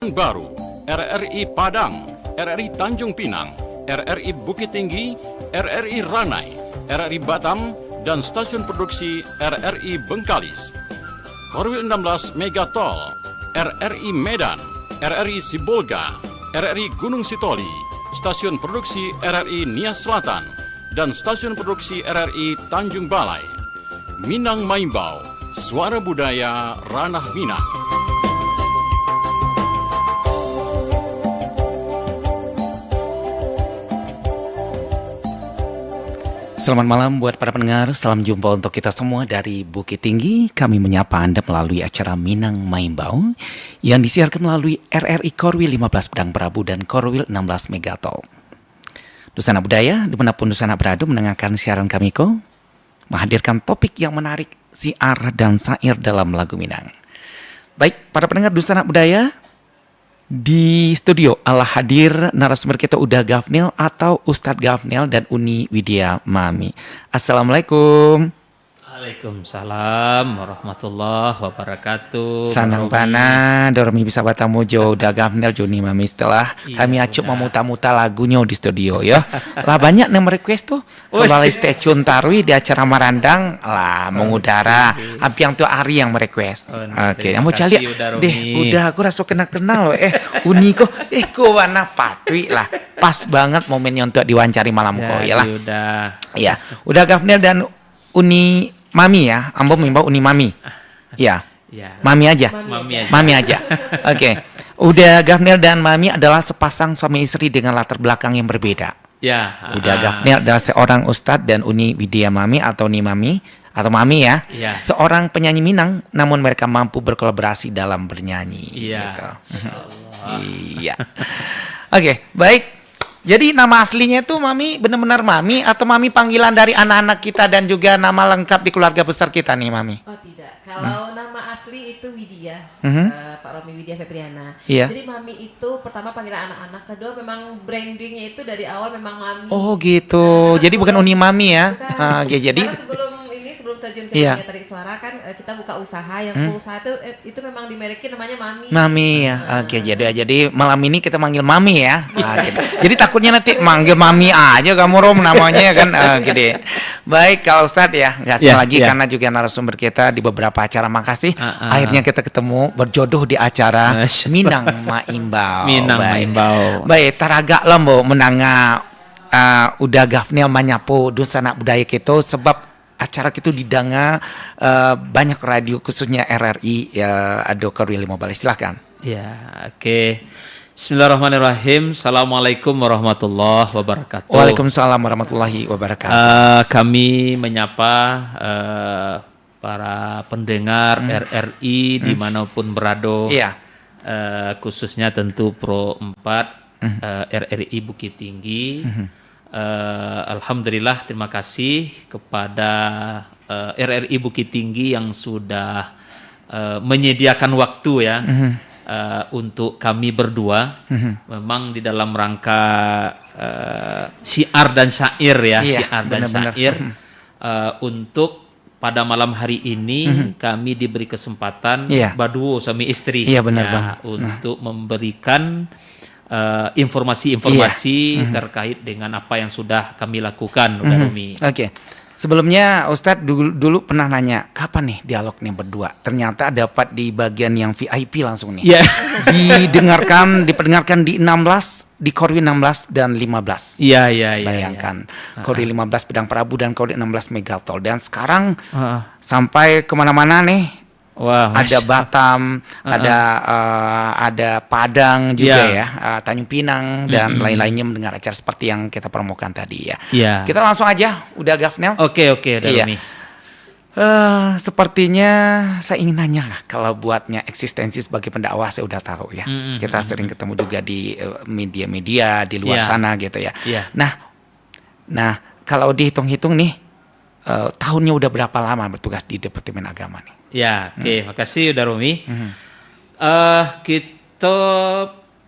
Baru, RRI Padang, RRI Tanjung Pinang, RRI Bukit Tinggi, RRI Ranai, RRI Batam, dan stasiun produksi RRI Bengkalis. Korwil 16 Megatol, RRI Medan, RRI Sibolga, RRI Gunung Sitoli, stasiun produksi RRI Nias Selatan, dan stasiun produksi RRI Tanjung Balai. Minang Maimbau, suara budaya ranah Minang. Selamat malam buat para pendengar, salam jumpa untuk kita semua dari Bukit Tinggi. Kami menyapa Anda melalui acara Minang Maimbau yang disiarkan melalui RRI Korwil 15 Pedang Prabu dan Korwil 16 Megatol. Dusana Budaya, dimanapun Dusana berada mendengarkan siaran kami menghadirkan topik yang menarik, siar dan sair dalam lagu Minang. Baik, para pendengar Dusana Budaya, di studio Allah hadir narasumber kita Uda Gafnil atau Ustadz Gafnil dan Uni Widya Mami. Assalamualaikum. Waalaikumsalam warahmatullahi wabarakatuh. Sanang pana dormi bisa batamu jo Uda Gafnil Juni Mami setelah kami acup memuta-muta lagunya di studio ya. Lah banyak yang request tuh. Kalau stay tune tarwi di acara Marandang lah mengudara. Abi yang tuh Ari yang merequest. Oke, kamu cari deh. Udah aku rasa kenal loh. Uni kok warna patwi lah. Pas banget momennya untuk diwawancari malam kok ya lah. Iya, Uda Gafnil dan Uni Mami ya, Ambo mimbau Uni Mami. Ya. Mami aja. Mami aja. Oke. Uda Gafnil dan Mami adalah sepasang suami istri dengan latar belakang yang berbeda. Ya. Uda Gafnil adalah seorang ustadz dan Uni Widya Mami atau Uni Mami atau Mami ya. Seorang penyanyi Minang, namun mereka mampu berkolaborasi dalam bernyanyi. Iya. Gitu. Iya. Oke, baik. Jadi nama aslinya itu Mami benar-benar Mami atau Mami panggilan dari anak-anak kita dan juga nama lengkap di keluarga besar kita nih Mami? Oh tidak, kalau nama asli itu Widya, Pak Romi Widya Febriana. Iya. Jadi Mami itu pertama panggilan anak-anak, kedua memang brandingnya itu dari awal memang Mami. Oh gitu, jadi bukan Uni Mami ya? Jadi Karena sebelum terjun ke iya. dunia tarik suara kan kita buka usaha yang usaha itu memang dimereki namanya Mami. Mami ya, oke jadi malam ini kita manggil Mami ya. Gitu. Jadi takutnya nanti manggil Mami aja kamu Rom namanya ya kan, gitu. Baik kalau Ustadz ya, nggak salah lagi karena juga narasumber kita di beberapa acara, makasih. Akhirnya kita ketemu berjodoh di acara Minang Maimbau. Maimbau. Baik, taraga lembo menanga Uda Gafnil menyapu Dusana Budaya kita sebab acara itu didanga banyak radio khususnya RRI ya Ado Korwil 15. Silakan. Ya, oke. Bismillahirrahmanirrahim. Assalamualaikum warahmatullahi wabarakatuh. Waalaikumsalam warahmatullahi wabarakatuh. Kami menyapa para pendengar RRI dimanapun berada. Iya. Khususnya tentu Pro 4 RRI Bukit Tinggi. Alhamdulillah, terima kasih kepada RRI Bukit Tinggi yang sudah menyediakan waktu ya untuk kami berdua. Memang di dalam rangka syiar dan syair ya, syiar dan syair untuk pada malam hari ini kami diberi kesempatan baduo suami istri untuk memberikan informasi-informasi terkait dengan apa yang sudah kami lakukan, Uda Rumi. Oke. Sebelumnya Ustadz dulu pernah nanya kapan nih dialog nih berdua. Ternyata dapat di bagian yang VIP langsung nih. Diperdengarkan di 16, di Korwil 16 dan 15. Iya. Bayangkan. Korwil 15 Pedang Prabu dan Korwil 16 Megatol. Dan sekarang sampai kemana-mana nih. Wah, ada Batam, ada Padang juga Tanjung Pinang dan lain-lainnya mendengar acara seperti yang kita promokan tadi ya. Kita langsung aja, Uda Gafnil. Oke, udah Rumi. Sepertinya saya ingin nanya kalau buatnya eksistensi sebagai pendakwah saya udah tahu ya. Kita sering ketemu juga di media-media di luar sana gitu ya. Nah, kalau dihitung-hitung nih tahunnya udah berapa lama bertugas di Departemen Agama nih? Ya, oke, makasih Uda Rumi. Kita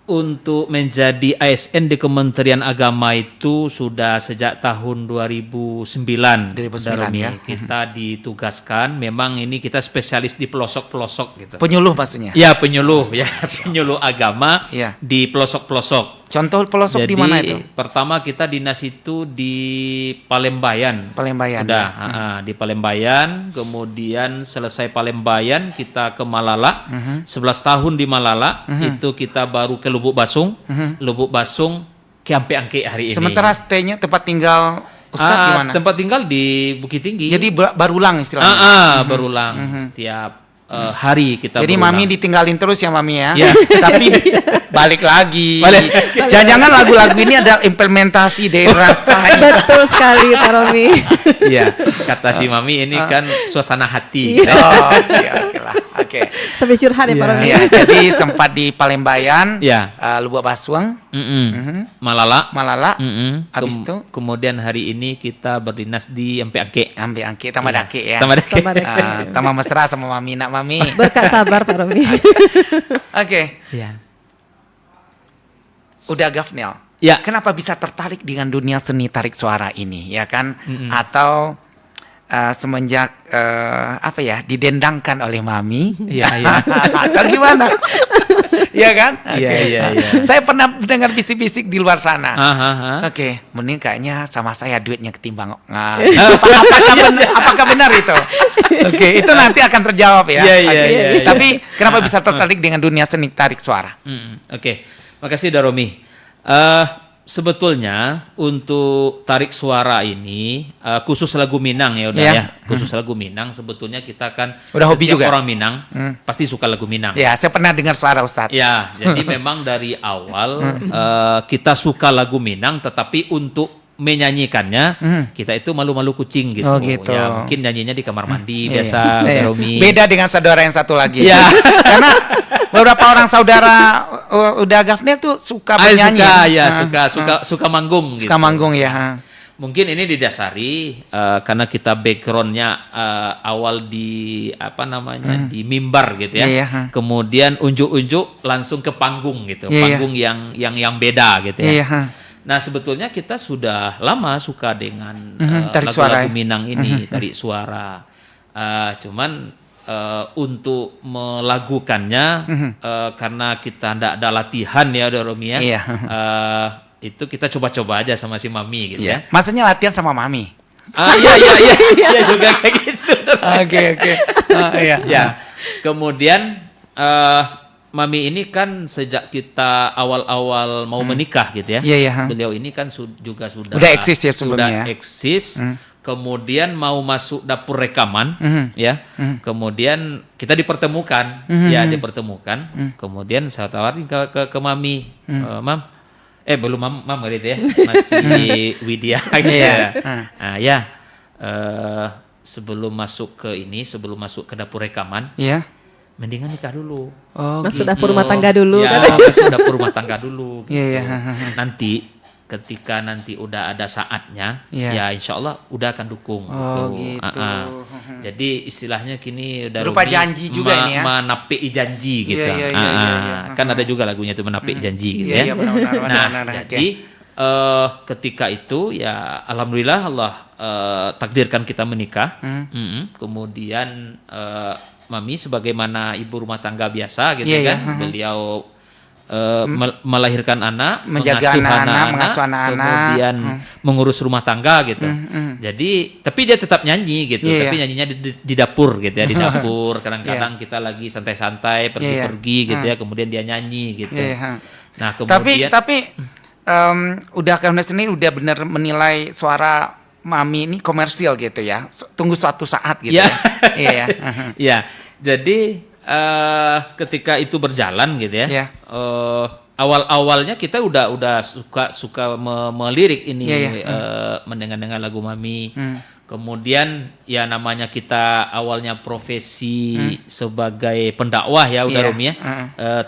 untuk menjadi ASN di Kementerian Agama itu sudah sejak tahun 2009. 2009 ya. Kita ditugaskan, memang ini kita spesialis di pelosok-pelosok gitu. Penyuluh maksudnya. Ya, penyuluh ya, penyuluh agama Ya. di pelosok-pelosok. Contoh pelosok Jadi di mana itu? pertama kita dinas itu di Palembayan. Palembayan. Udah, Ya. di Palembayan, kemudian selesai Palembayan kita ke Malala. 11 tahun di Malala, itu kita baru ke Lubuk Basung. Lubuk Basung ke Ampe Angke hari ini. Sementara stay-nya tempat tinggal Ustadz di mana? Tempat tinggal di Bukit Tinggi. Jadi berulang istilahnya. Berulang setiap hari kita Jadi berulang. Mami ditinggalin terus ya Mami ya. Ya. Tapi balik lagi. Balik. Jangan-jangan lagu-lagu ini adalah implementasi dari rasa. Betul sekali Pak Romi. Iya, kata si Mami ini kan suasana hati. Oh, oke lah. Oke. Sampai curhat ya Pak Romi. Ya, jadi sempat di Palembayan, Ya. Lubuk Basuang, Malala. Malala. Mm-mm. Habis itu? Kemudian hari ini kita berdinas di Ampe Angke. Ambil angke, tambah dake ya. Tambah Dake. Tambah Dake. Tambah mesra sama Mami, nak Mami. Berkat sabar Pak Romi. Oke. Ya. Udah Gafnel. Ya. Kenapa bisa tertarik dengan dunia seni tarik suara ini, ya kan? Atau semenjak apa ya, didendangkan oleh Mami? Iya, iya. Atau gimana? Iya kan? Iya, Oke. iya, iya. Saya pernah dengar bisik-bisik di luar sana. Aha. Oke, mending kayaknya sama saya duitnya ketimbang. Apakah benar itu? Oke, itu nanti akan terjawab ya. Iya, iya, Oke. iya, iya. Tapi kenapa bisa tertarik dengan dunia seni tarik suara? Oke, makasih Daromi. Sebetulnya untuk tarik suara ini khusus lagu Minang ya udah Iya. ya. Khusus lagu Minang sebetulnya kita kan Udah hobi setiap juga? orang Minang pasti suka lagu Minang. Ya, saya pernah dengar suara Ustadz. Ya, jadi memang dari awal kita suka lagu Minang, tetapi untuk menyanyikannya kita itu malu-malu kucing gitu. Oh, gitu. Ya, mungkin nyanyinya di kamar mandi Iya, biasa, iya. Daromi. Beda dengan saudara yang satu lagi. Iya. Karena beberapa orang saudara udah Gafnel tuh suka bernyanyi. Suka manggung gitu. Suka manggung ya. Mungkin ini didasari karena kita backgroundnya awal di apa namanya di mimbar gitu ya. Iya, iya. Kemudian unjuk-unjuk langsung ke panggung gitu, Iya, iya. panggung yang beda gitu ya. Iya. Nah sebetulnya kita sudah lama suka dengan Tarik suara, lagu-lagu ya? Minang ini, tarik suara. Cuman untuk melakukannya karena kita tidak ada latihan ya, Romi ya. Iya. Itu kita coba-coba aja sama si Mami gitu ya. Maksudnya latihan sama Mami. Iya juga kayak gitu. Oke. Iya. Ya. Kemudian Mami ini kan sejak kita awal-awal mau menikah gitu ya. Iya, iya. Beliau ini kan juga sudah Udah eksis ya sebelumnya ya? eksis. Kemudian mau masuk dapur rekaman ya. Kemudian kita dipertemukan, dipertemukan. Kemudian saya tawarin ke Mami, Mam. Belum Mam gitu ya. Masih Widya gitu ya. Iya. Sebelum masuk ke dapur rekaman, Iya. mendingan nikah dulu. Oh, Masuk gitu. dapur rumah tangga dulu. Ya, kan? masuk dapur rumah tangga dulu. Gitu. Iya. Nanti ketika udah ada saatnya, Iya. ya insya Allah udah akan dukung. Oh, gitu. gitu. Jadi istilahnya kini udah Berupa Romi janji juga ini ya? menapik janji gitu. Iya, iya. Kan ada juga lagunya itu menapik janji gitu Iya, ya. benar. Nah, jadi ketika itu ya alhamdulillah Allah takdirkan kita menikah. Kemudian Mami sebagaimana ibu rumah tangga biasa gitu Iya, kan, iya. beliau melahirkan anak, Menjaga anak-anak, mengasuh anak-anak. kemudian mengurus rumah tangga gitu. Jadi tapi dia tetap nyanyi gitu, Iya, tapi iya. nyanyinya di dapur gitu ya, di dapur. Kadang-kadang kita lagi santai-santai pergi-pergi Iya. gitu ya, kemudian dia nyanyi gitu. Iya. Nah, kemudian Tapi udah Gafnel sendiri udah benar menilai suara Mami ini komersil gitu ya. Tunggu suatu saat gitu Ya. ya. Iya ya. ya, jadi ketika itu berjalan gitu ya. Iya. Awal-awalnya kita udah suka melirik ini, Iya, iya. mendengar lagu Mami. Kemudian ya namanya kita awalnya profesi sebagai pendakwah ya udah Iya. Romi ya.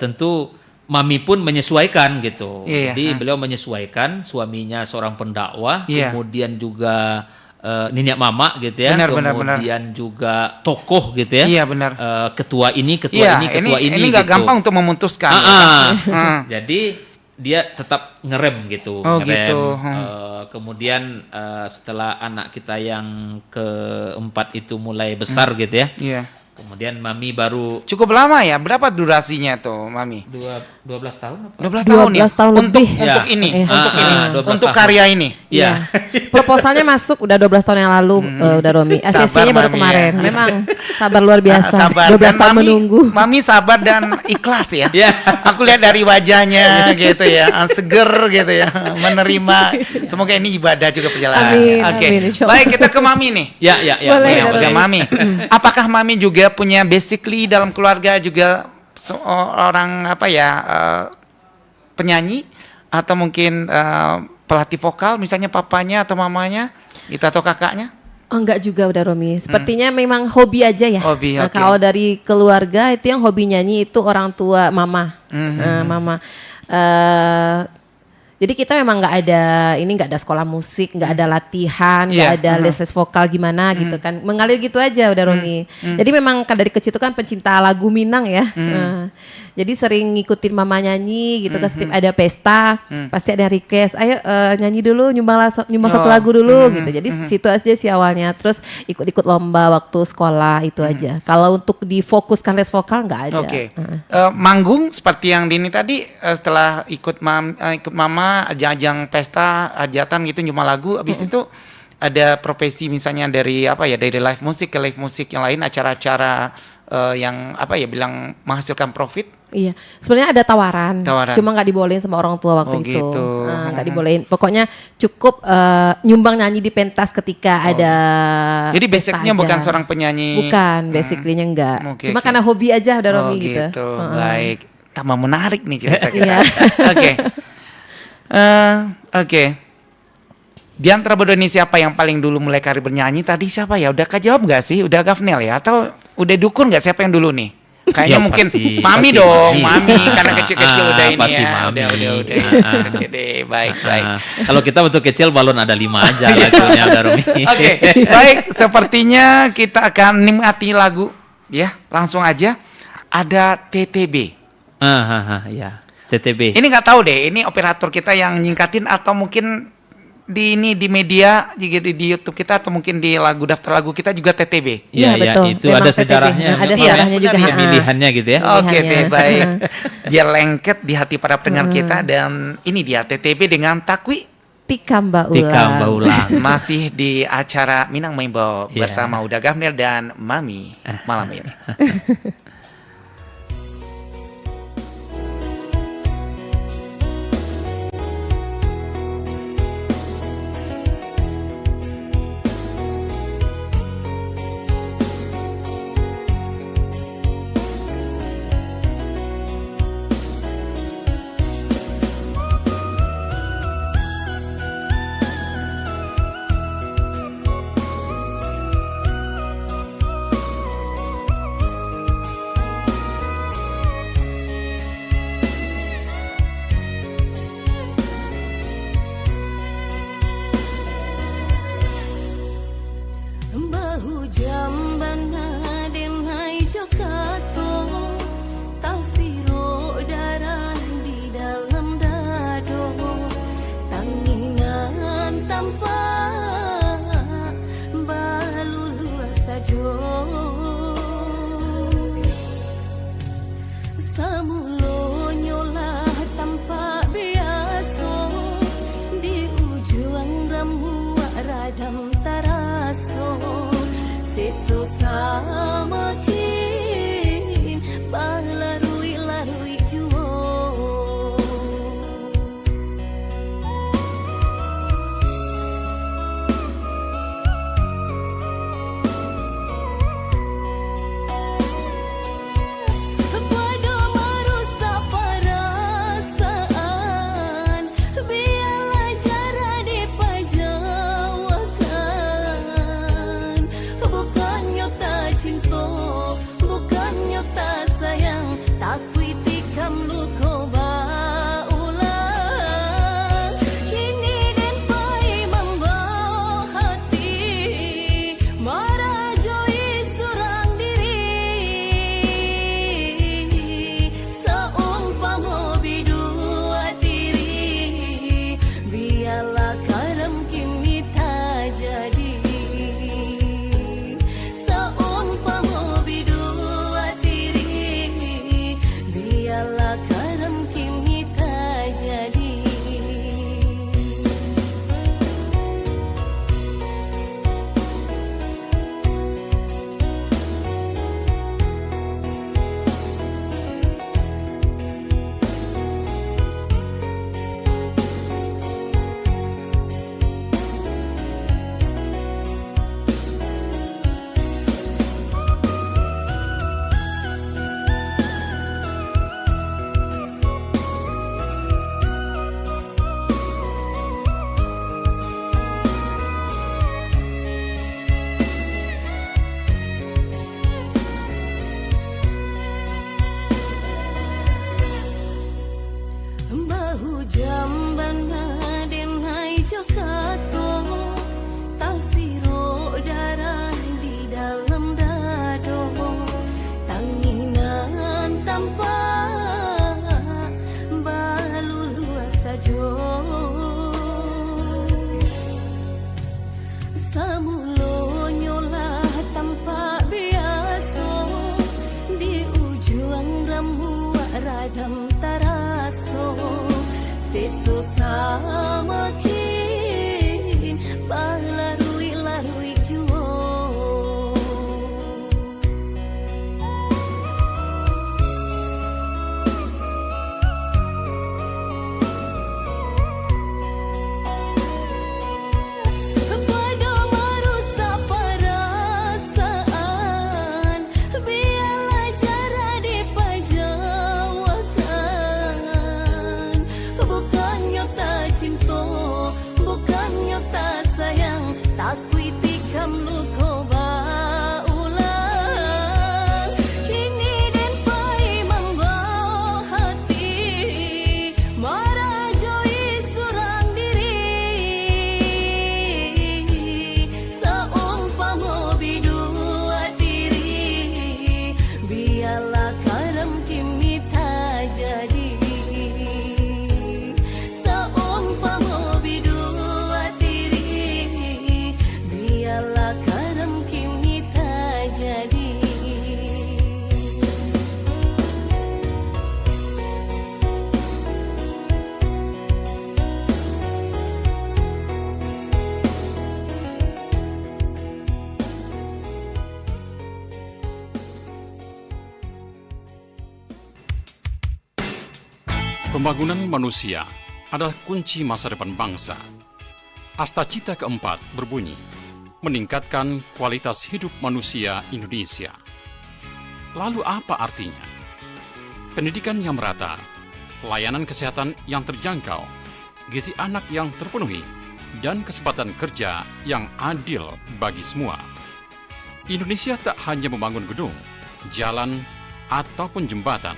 Tentu Mami pun menyesuaikan gitu. Iya, Jadi beliau menyesuaikan, suaminya seorang pendakwah, Iya. kemudian juga Niniak Mama gitu ya, Benar, benar, kemudian juga tokoh gitu ya. Iya, benar. Ketua ini, ketua Iya, ini, ketua ini. ini nggak gitu. gampang untuk memutuskan. Jadi dia tetap ngerem gitu. Oh, ngerem. gitu. Kemudian setelah anak kita yang keempat itu mulai besar gitu ya. Iya. Kemudian Mami baru Cukup lama ya. Berapa durasinya tuh, Mami? 12 tahun apa? 12 tahun ya. 12 tahun untuk lebih. untuk Ya. ini, Iya. untuk ini, 12 untuk tahun. karya ini. Iya. Proposalnya masuk udah 12 tahun yang lalu udah Romi. Sabar, ACC-nya baru Mami, kemarin. ya. Memang sabar luar biasa. Sabar 12 dan tahun Mami, menunggu. Mami sabar dan ikhlas ya. Iya. Aku lihat dari wajahnya gitu ya, seger gitu ya, menerima. Semoga ini ibadah juga perjalanan. Amin, Oke. amin, insya Allah. Baik, kita ke Mami nih. Ya. Boleh, Ya, boleh. udah Mami. Apakah Mami juga punya basically dalam keluarga juga seorang apa ya penyanyi atau mungkin pelatih vokal misalnya papanya atau mamanya gitu atau kakaknya? Oh, enggak juga udah Romi. Sepertinya memang hobi aja ya. Hobi, Nah, oke. kalau dari keluarga itu yang hobi nyanyi itu orang tua mama. Mama. Jadi kita memang nggak ada sekolah musik, nggak ada latihan, nggak Iya, ada les vokal gimana gitu kan, mengalir gitu aja udah Romi. Jadi memang kan dari kecil itu kan pencinta lagu Minang ya. Jadi sering ngikutin mama nyanyi gitu kan, setiap ada pesta pasti ada request, ayo nyanyi dulu, nyumbang satu lagu dulu gitu. Jadi situ aja sih awalnya, terus ikut-ikut lomba waktu sekolah itu aja. Kalau untuk difokuskan les vokal nggak ada. Oke. Manggung seperti yang Dini tadi setelah ikut mama ajang pesta hajatan gitu cuma lagu habis itu ada profesi misalnya dari apa ya dari live musik ke live musik yang lain acara-acara yang apa ya bilang menghasilkan profit. Iya, sebenarnya ada tawaran, Tawaran. cuma nggak dibolehin sama orang tua waktu Oh, itu. gitu. Nah, nggak dibolehin. Pokoknya cukup nyumbang nyanyi di pentas ketika ada. Jadi pesta basicnya aja. bukan seorang penyanyi. Bukan, basically-nya enggak. Oke, Cuma oke. karena hobi aja udah Oh Romi gitu. gitu. Baik. Tambah menarik nih cerita kita. Iya. Oke. Oke. Di antara berdua ini siapa yang paling dulu mulai karir bernyanyi tadi siapa ya? Udah kejawab nggak sih? Udah Gafnel ya? Atau udah dukun nggak siapa yang dulu nih? Kayaknya Ya, mungkin pasti- Mami pasti dong, Mami. Mami karena kecil-kecil udah ini Pasti ya. Mami. Udah. Oke deh, baik. Kalau kita waktu kecil balon ada 5 aja lagunya ada Romi. Oke, baik. Sepertinya kita akan nikmati lagu ya. Langsung aja. Ada TTB. Ya. TTB. Ini nggak tahu deh. Ini operator kita yang nyingkatin atau mungkin di media di YouTube kita atau mungkin di daftar lagu kita juga TTB. Iya, betul. Itu Memang ada TTB. sejarahnya. Ada memang sejarahnya ya. juga, ha. Pemilihannya gitu ya. Oke deh, Pilihannya. baik. Biar lengket di hati para pendengar kita dan ini dia TTB dengan Takwi Tika Mbak Ulang. Tika Mbak Ulang. masih di acara Minang Maimbo Iya. bersama Uda Gafnel dan Mami malam ini. Pembangunan manusia adalah kunci masa depan bangsa. Astacita keempat berbunyi, meningkatkan kualitas hidup manusia Indonesia. Lalu apa artinya? Pendidikan yang merata, layanan kesehatan yang terjangkau, gizi anak yang terpenuhi, dan kesempatan kerja yang adil bagi semua. Indonesia tak hanya membangun gedung, jalan, ataupun jembatan,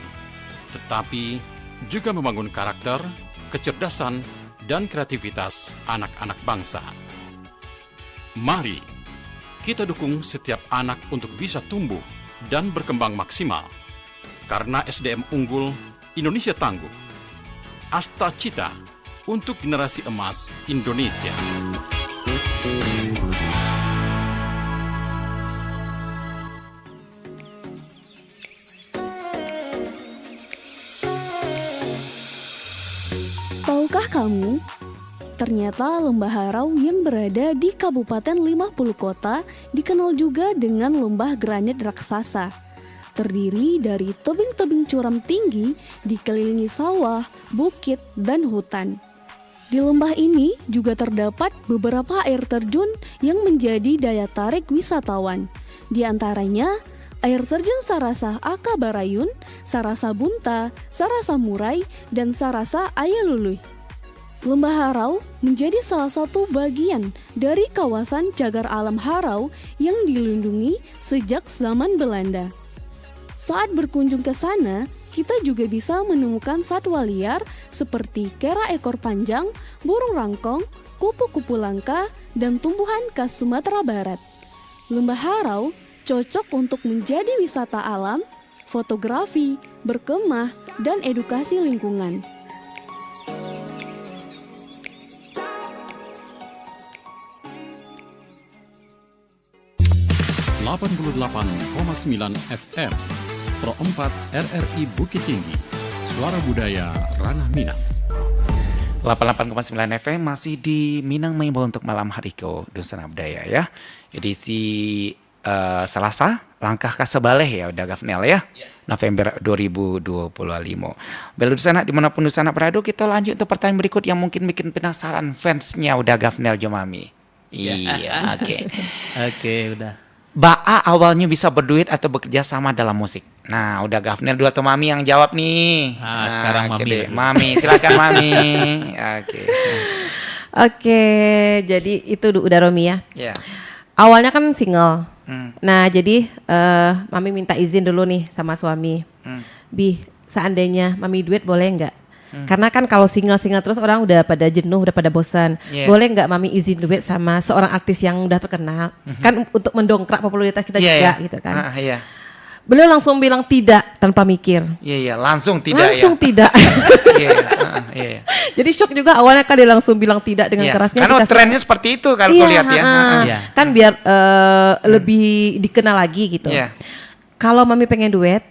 tetapi juga membangun karakter, kecerdasan, dan kreativitas anak-anak bangsa. Mari kita dukung setiap anak untuk bisa tumbuh dan berkembang maksimal. Karena SDM unggul, Indonesia tangguh. Astacita untuk generasi emas Indonesia. Tahukah kamu, ternyata Lembah Harau yang berada di Kabupaten 50 Kota dikenal juga dengan lembah granit raksasa. Terdiri dari tebing-tebing curam tinggi dikelilingi sawah, bukit, dan hutan. Di lembah ini juga terdapat beberapa air terjun yang menjadi daya tarik wisatawan. Di antaranya air terjun Sarasa Aka Barayun, Sarasa Bunta, Sarasa Murai, dan Sarasa Ayalului. Lembah Harau menjadi salah satu bagian dari kawasan cagar alam Harau yang dilindungi sejak zaman Belanda. Saat berkunjung ke sana, kita juga bisa menemukan satwa liar seperti kera ekor panjang, burung rangkong, kupu-kupu langka, dan tumbuhan khas Sumatera Barat. Lembah Harau cocok untuk menjadi wisata alam, fotografi, berkemah, dan edukasi lingkungan. 88,9 FM Pro 4 RRI Bukit Tinggi, Suara Budaya Ranah Minang. 88,9 FM masih di Minang Maibo untuk malam hari ko Dusana Budaya ya. Edisi Selasa, langkah ke sebaleh ya udah Gafnel ya. November 2025. Belu Dusana dimanapun Dusana berada, kita lanjut untuk pertanyaan berikut yang mungkin bikin penasaran fansnya udah Gafnel Jomami. Iya, oke. Oke, udah. Ba'a awalnya bisa berduit atau bekerja sama dalam musik. Nah, udah Gafnel dulu atau Mami yang jawab nih. Sekarang Mami. Deh. Mami, silakan Mami. Oke. Oke, jadi itu udah Romi ya. Ya. Awalnya kan single. Nah, jadi Mami minta izin dulu nih sama suami. Bi, seandainya Mami duet boleh nggak? Karena kan kalau single-single terus orang udah pada jenuh, udah pada bosan. Yeah. Boleh nggak Mami izin duet sama seorang artis yang udah terkenal? Kan untuk mendongkrak popularitas kita Iya, juga iya. gitu kan. Iya. Beliau langsung bilang tidak tanpa mikir. Iya, langsung tidak Langsung ya. tidak. Iya, iya. Jadi shock juga awalnya kan dia langsung bilang tidak dengan Iya. kerasnya. Karena dikasih- trennya seperti itu kalau Iya, aku lihat ya. Iya. Kan biar lebih dikenal lagi gitu. Iya. Kalau Mami pengen duet,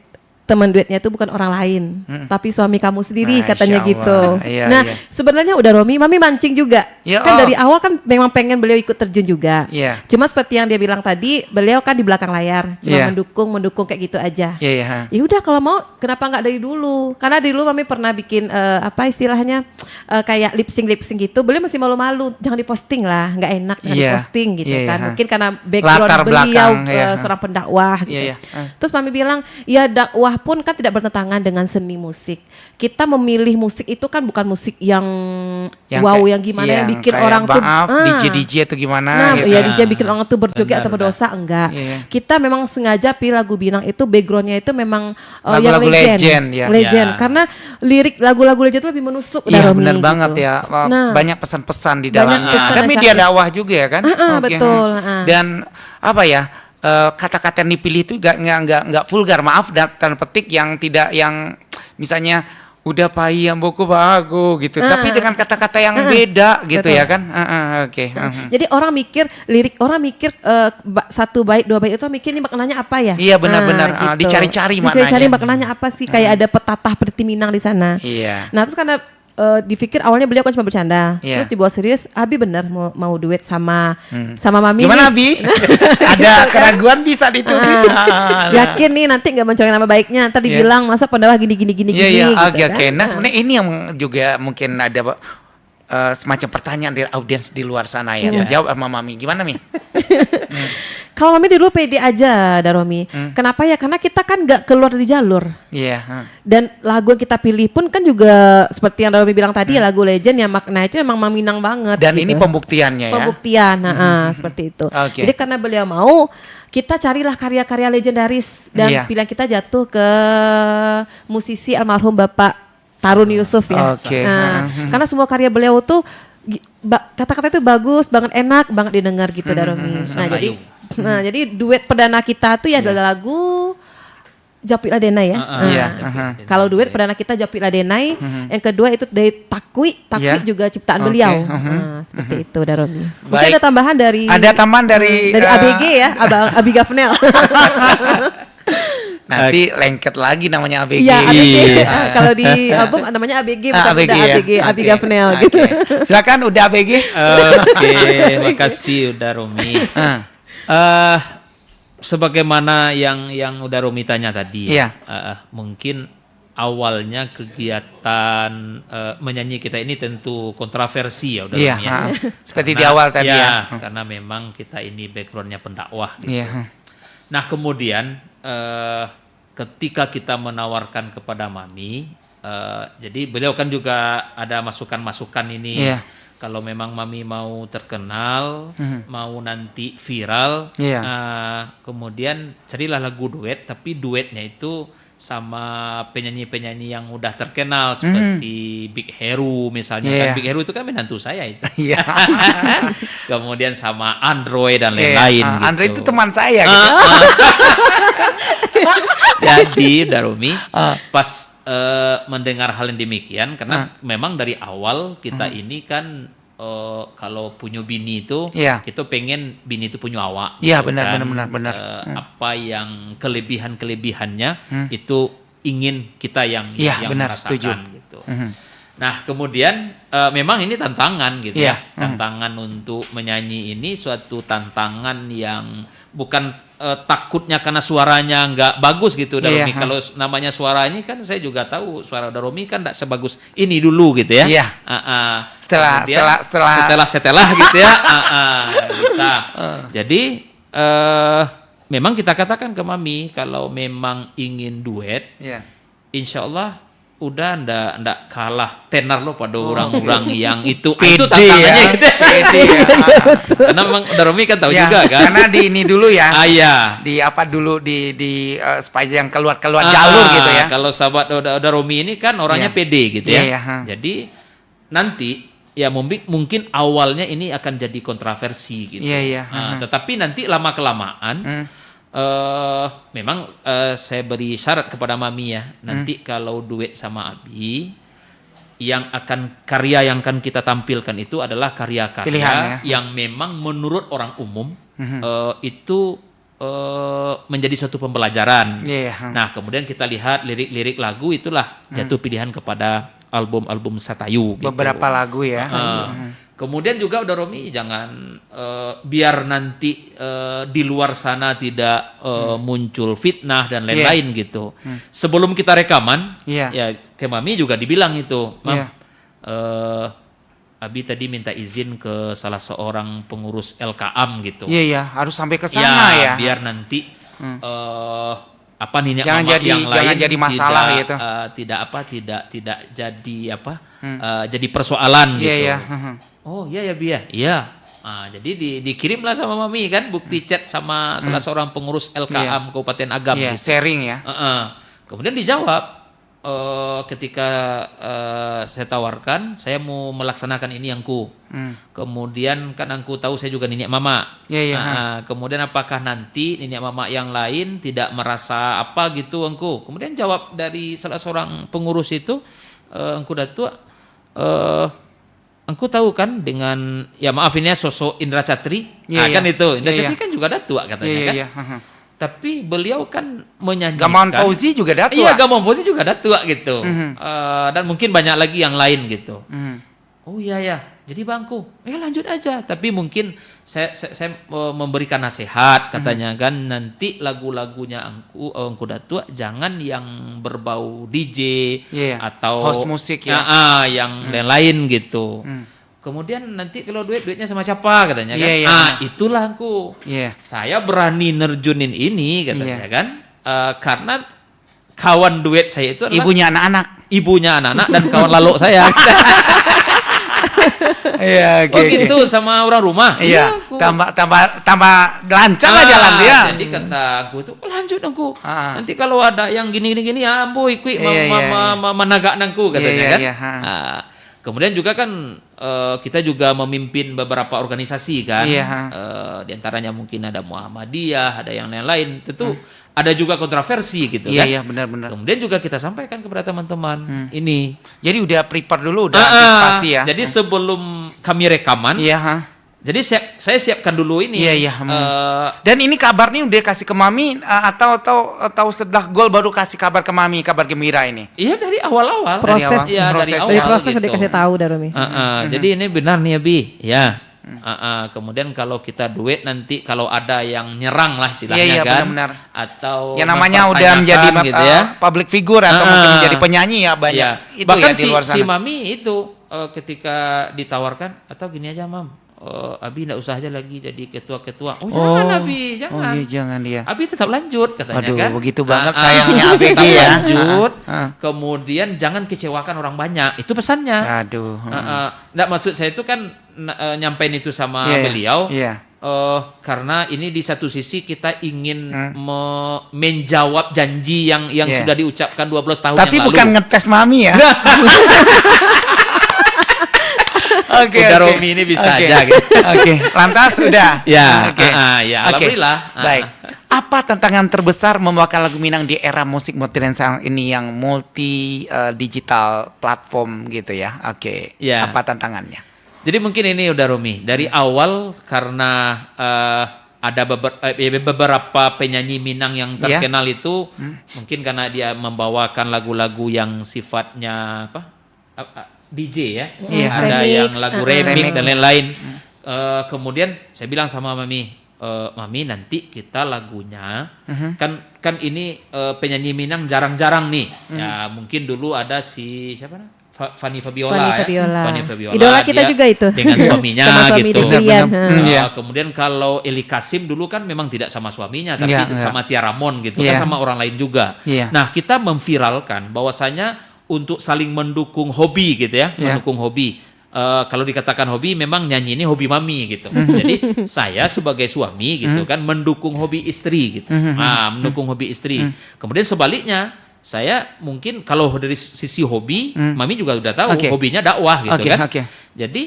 teman duetnya itu bukan orang lain, tapi suami kamu sendiri Masya katanya Allah. gitu. Iya, Nah, iya. sebenarnya udah Romi, Mami mancing juga. Ya, Kan oh. dari awal kan memang pengen beliau ikut terjun juga. Iya. Cuma seperti yang dia bilang tadi, beliau kan di belakang layar, cuma Iya. mendukung kayak gitu aja. Iya, iya. Ya udah kalau mau kenapa nggak dari dulu? Karena dulu Mami pernah bikin apa istilahnya kayak lip sync gitu. Beliau masih malu-malu, jangan diposting lah, nggak enak jangan Iya. diposting gitu Iya, kan. iya. Mungkin karena background Latar beliau belakang, iya. seorang pendakwah gitu. Iya, iya. Terus Mami bilang, ya dakwah pun kan tidak bertentangan dengan seni musik. Kita memilih musik itu kan bukan musik yang wow, kayak- yang gimana iya, yang bikin kayak orang tuh maaf, DJ atau gimana Nah, gitu. ya DJ bikin orang tuh berjoget Benar, atau berdosa enggak. Iya. Kita memang sengaja pilih lagu Binang itu backgroundnya itu memang yang Lagu-lagu legend, ya. Legend. Ya. Karena lirik lagu-lagu legend itu lebih menusuk udah Iya, Romi, benar gitu. banget ya. Nah, Banyak pesan-pesan di banyak dalamnya. pesan Dan dan media syair. dakwah juga ya kan? Oke. betul, Dan apa ya? Kata-kata yang dipilih itu nggak vulgar, maaf dan petik yang tidak yang misalnya udah pai yang boku bago gitu, tapi dengan kata-kata yang beda gitu betul. ya kan? Oke. Jadi orang mikir satu bait dua bait itu mikir ini maknanya apa ya? Iya, benar-benar. Dicari-cari Dicari maknanya. maknanya apa sih? Kayak ada petatah Perti Minang di sana. Iya. Nah terus karena dipikir awalnya beliau kan cuma bercanda, Iya. terus dibawa serius. Abi bener mau duet sama Mami. Gimana nih. Abi? Ada keraguan bisa ditulis. Yakin nih nanti nggak mencoreng nama baiknya. Ntar Iya. dibilang masa pendakwah gini Iya, gitu iya. kan. Oke. Nah, sebenarnya ini yang juga mungkin ada semacam pertanyaan dari audiens di luar sana ya. Jawab sama Mami. Gimana, Mi? Kalau Mami dulu pede aja, Daromi. Kenapa ya? Karena kita kan nggak keluar dari jalur. Iya. Dan lagu yang kita pilih pun kan juga seperti yang Daromi bilang tadi, lagu legend yang maknanya itu memang Maminang banget. Dan gitu. ini pembuktiannya ya. Pembuktian, seperti itu. Oke. Jadi karena beliau mau, kita carilah karya-karya legendaris dan Iya. pilihan kita jatuh ke musisi almarhum Bapak Tarun Yusuf ya. Oke. Karena semua karya beliau tuh kata-kata itu bagus banget, enak banget didengar gitu Daromi. Nah jadi duet perdana kita tuh ya adalah lagu Japitlah Denai ya. Iya. Kalau duet perdana kita Japitlah Denai, yang kedua itu dari Takwi Iya. juga ciptaan Oke, beliau. Nah, seperti itu Daromi. Mungkin Baik. ada tambahan dari Ada tambahan dari ABG ya, Abi Gafnel. nanti lengket lagi namanya ABG. Iya, ABG. Iya. Kalau di album namanya ABG bukan ABG udah ya. ABG, Abi Oke, Gafnel oke. gitu. Silakan udah ABG. Oke, makasih udah Romi. Sebagaimana yang udah Romi tanya tadi, Iya. mungkin awalnya kegiatan menyanyi kita ini tentu kontroversi ya udah Iya. Romi ya. Seperti di awal tadi ya. Karena memang kita ini backgroundnya pendakwah. Gitu. Iya. Nah kemudian ketika kita menawarkan kepada Mami, jadi beliau kan juga ada masukan-masukan ini. Iya. Kalau memang Mami mau terkenal, mau nanti viral, Iya. kemudian carilah lagu duet, tapi duetnya itu sama penyanyi-penyanyi yang udah terkenal seperti Big Heru misalnya. Iya. Kan Big Heru itu kan menantu saya itu. Iya. Kemudian sama Android dan Iya. lain-lain gitu. Andre itu teman saya gitu. Jadi Darumi pas mendengar hal yang demikian karena memang dari awal kita ini kan kalau punya bini itu Iya. kita pengen bini itu punya awak. Iya, gitu benar, kan. benar. Apa yang kelebihannya itu ingin kita yang Iya, benar, merasakan setuju. gitu. Nah kemudian memang ini tantangan gitu Iya. ya, tantangan untuk menyanyi ini suatu tantangan yang bukan takutnya karena suaranya nggak bagus gitu Daromi. Iya. Kalau namanya suara ini kan saya juga tahu suara Daromi kan nggak sebagus ini dulu gitu ya. Iya. Kemudian setelah gitu ya, bisa. Jadi memang kita katakan ke Mami kalau memang ingin duet, Iya. insya Allah udah ndak kalah tenar lo pada orang-orang yang itu Pede tantangannya ya. gitu. Pede ya. Karena memang Romi kan tahu Ya, juga kan. karena di ini dulu ya. Iya. Di apa dulu di supaya yang keluar jalur gitu ya. Kalau sahabat udah Romi ini kan orangnya Iya. pede gitu ya. Iya, iya, ha. Jadi nanti ya mungkin awalnya ini akan jadi kontroversi gitu. Iya, iya, Tetapi nanti lama kelamaan memang saya beri syarat kepada Mami ya. Nanti kalau duet sama Abi karya yang akan kita tampilkan itu adalah Pilihan, karya-karya ya. yang memang menurut orang umum itu menjadi suatu pembelajaran. Iya, iya. Nah, kemudian kita lihat lirik-lirik lagu itulah jatuh pilihan kepada album-album Satayu. Gitu. Beberapa lagu ya. Kemudian juga udah Romi jangan biar nanti di luar sana tidak muncul fitnah dan lain-lain gitu. Sebelum kita rekaman, Iya. ya ke Mami juga dibilang itu, Mam, Iya. Abi tadi minta izin ke salah seorang pengurus LKAM gitu. Iya, iya, harus sampai ke sana ya. Biar nanti apa nih Jangan mama jadi- yang jangan lain jadi masalah tidak, gitu. tidak jadi jadi persoalan Iya, gitu. iya. Oh iya ya Bi ya. Iya. Jadi dikirimlah sama Mami kan bukti chat sama salah seorang pengurus LKAM Kabupaten Agam Iya, gitu. sharing ya. Kemudian dijawab ketika saya tawarkan saya mau melaksanakan ini angku. Kemudian kan angku tahu saya juga nenek mama. Iya, iya. Kemudian apakah nanti nenek mama yang lain tidak merasa apa gitu angku? Kemudian jawab dari salah seorang pengurus itu, angku datuk, angku tahu kan dengan ya maaf ini ya sosok Indra Catri, Iya, kan iya. itu Indra Iya, Catri iya. kan juga datuk katanya Iya, kan. iya. Tapi beliau kan menyanyikan. Gamawan Fauzi juga datuk. Iya, Gamawan Fauzi juga datuk gitu. Dan mungkin banyak lagi yang lain gitu. Oh iya ya. Jadi bangku, lanjut aja. Tapi mungkin saya memberikan nasihat katanya kan nanti lagu-lagunya angku datuk jangan yang berbau DJ Iya, atau host musik ya. yang lain-lain gitu. Kemudian nanti kalau duetnya sama siapa katanya kan. Iya, iya. Itulah angku. Iya. Saya berani nerjunin ini katanya Iya. kan karena kawan duet saya itu adalah Ibunya anak-anak. ibunya anak-anak dan kawan lalok saya. Iya, Oh gitu sama orang rumah. Iya, aku. tambah lancar lah jalan dia. Jadi kata aku itu lanjut aku. Ah. Nanti kalau ada yang gini ya ambo ikut Iya, menagak nangku katanya Iya, kan. iya, Kemudian juga kan kita juga memimpin beberapa organisasi kan. Iya, Di antaranya mungkin ada Muhammadiyah, ada yang lain-lain. Tentu ada juga kontroversi gitu Iya, kan. iya, benar-benar. Kemudian juga kita sampaikan kepada teman-teman ini. Jadi udah prepare dulu, udah antisipasi ya. Jadi sebelum kami rekaman, Iya, jadi saya siapkan dulu ini. Iya, iya. Eh, Dan ini kabar nih udah kasih ke Mami atau setelah gol baru kasih kabar ke Mami, kabar gembira ini. Iya dari awal-awal. Dari awal. Iya dari Proses, awal. Dari proses gitu. udah kasih tahu dah Romi. Jadi ini benar nih ya Bi. Ya. Kemudian kalau kita duet nanti kalau ada yang nyerang lah istilahnya Iya, iya, kan. benar-benar. Atau Yang namanya udah menjadi mempertanyakan gitu ya. public figure atau mungkin menjadi penyanyi ya banyak. Iya. Itu Bahkan ya di luar si sana. Mami itu ketika ditawarkan atau gini aja Mam. Abi enggak usah aja lagi jadi ketua-ketua. Oh, jangan Abi, Oh jangan. iya, jangan dia. Abi tetap lanjut katanya Waduh, kan. begitu banget sayangnya ABG tetap ya. lanjut. Ah. Kemudian jangan kecewakan orang banyak. Itu pesannya. Aduh. Nggak maksud saya itu kan nyampein itu sama Iya, beliau. Iya. Karena ini di satu sisi kita ingin menjawab janji yang Iya. sudah diucapkan 12 tahun Tapi yang lalu. bukan ngetes Mami ya. Oke, Udah oke. Romi ini bisa Oke. aja gitu. Oke, lantas sudah. Ya, Oke. ya Oke. alhamdulillah. Baik. Apa tantangan terbesar membawakan lagu Minang di era musik modern ini yang multi digital platform gitu ya? Oke. Ya. Apa tantangannya? Jadi mungkin ini udah Romi dari awal karena ada beberapa penyanyi Minang yang terkenal itu mungkin karena dia membawakan lagu-lagu yang sifatnya DJ ya, Iya. ada Remix, yang lagu remix remix. dan lain-lain. Kemudian saya bilang sama Mami, Mami nanti kita lagunya kan ini penyanyi Minang jarang-jarang nih. Ya mungkin dulu ada si siapa namanya? Fanny Fabiola. Fanny Fabiola. Idola kita dia juga itu. dengan suaminya Sama suami gitu. Debrian. Iya. Kemudian kalau Eli Kasim dulu kan memang tidak sama suaminya tapi Iya, iya. sama Tia Ramon gitu Iya. kan sama orang lain juga. Iya. Nah, kita memviralkan bahwasanya untuk saling mendukung hobi gitu ya, Ya. mendukung hobi. Kalau dikatakan hobi, memang nyanyi ini hobi mami gitu. Jadi saya sebagai suami gitu kan mendukung hobi istri gitu. Mendukung hobi istri. Kemudian sebaliknya, saya mungkin kalau dari sisi hobi, mami juga udah tahu Oke. hobinya dakwah gitu Oke, kan. oke. Jadi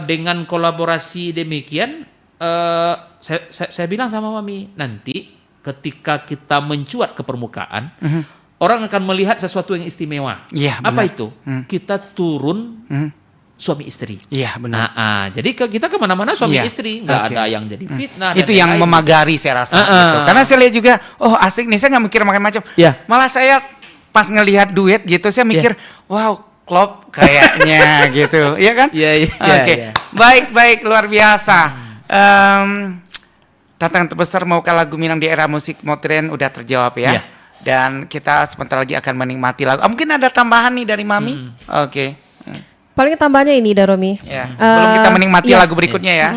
dengan kolaborasi demikian, saya bilang sama mami, nanti ketika kita mencuat ke permukaan, orang akan melihat sesuatu yang istimewa. Iya, Apa benar. itu? Kita turun suami istri. Iya, benar. Jadi kita kemana-mana suami Iya. istri, nggak Oke. ada yang jadi fitnah. Itu dan yang lain-lain. memagari saya rasa gitu. Karena saya lihat juga, oh asik nih, saya nggak mikir macam-macam. Ya. Malah saya pas ngelihat duet gitu, saya mikir, wow, klop kayaknya gitu, iya kan? Iya, iya, Oke, iya. baik, luar biasa. Tantangan terbesar maukah lagu Minang di era musik modern udah terjawab ya. Iya. Dan kita sebentar lagi akan menikmati lagu. Mungkin ada tambahan nih dari Mami? Oke. Paling tambahnya ini Daromi. Ya. Sebelum kita menikmati iya. lagu berikutnya ya.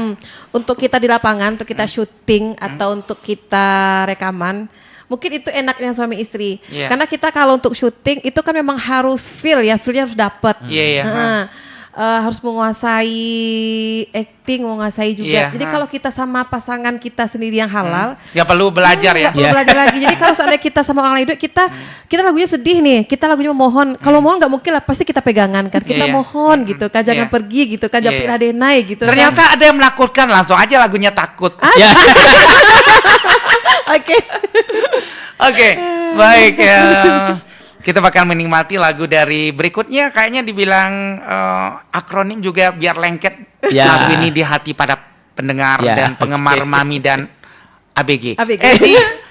Untuk kita di lapangan, untuk kita syuting atau untuk kita rekaman, mungkin itu enaknya suami istri. Iya. Karena kita kalau untuk syuting itu kan memang harus feelnya harus dapat. Iya, iya. Harus menguasai acting, menguasai juga. Iya, Jadi kalau kita sama pasangan kita sendiri yang halal, Nggak perlu belajar ya. nggak perlu belajar lagi. Jadi kalau seandainya kita sama orang lain itu kita lagunya sedih nih, kita lagunya mohon. Kalau mohon nggak mungkin lah, pasti kita pegangan kan. Kita Iya. mohon gitu kan, jangan Iya. pergi gitu kan, jangan Iya. pilih denai gitu. Ternyata ada yang menakutkan, langsung aja lagunya takut. Ya. Oke. Oke, baik ya. Kita bakal menikmati lagu dari berikutnya. Kayaknya dibilang akronim juga biar lengket Ya. lagu ini di hati para pendengar Ya, dan penggemar oke. Mami dan ABG. ABG.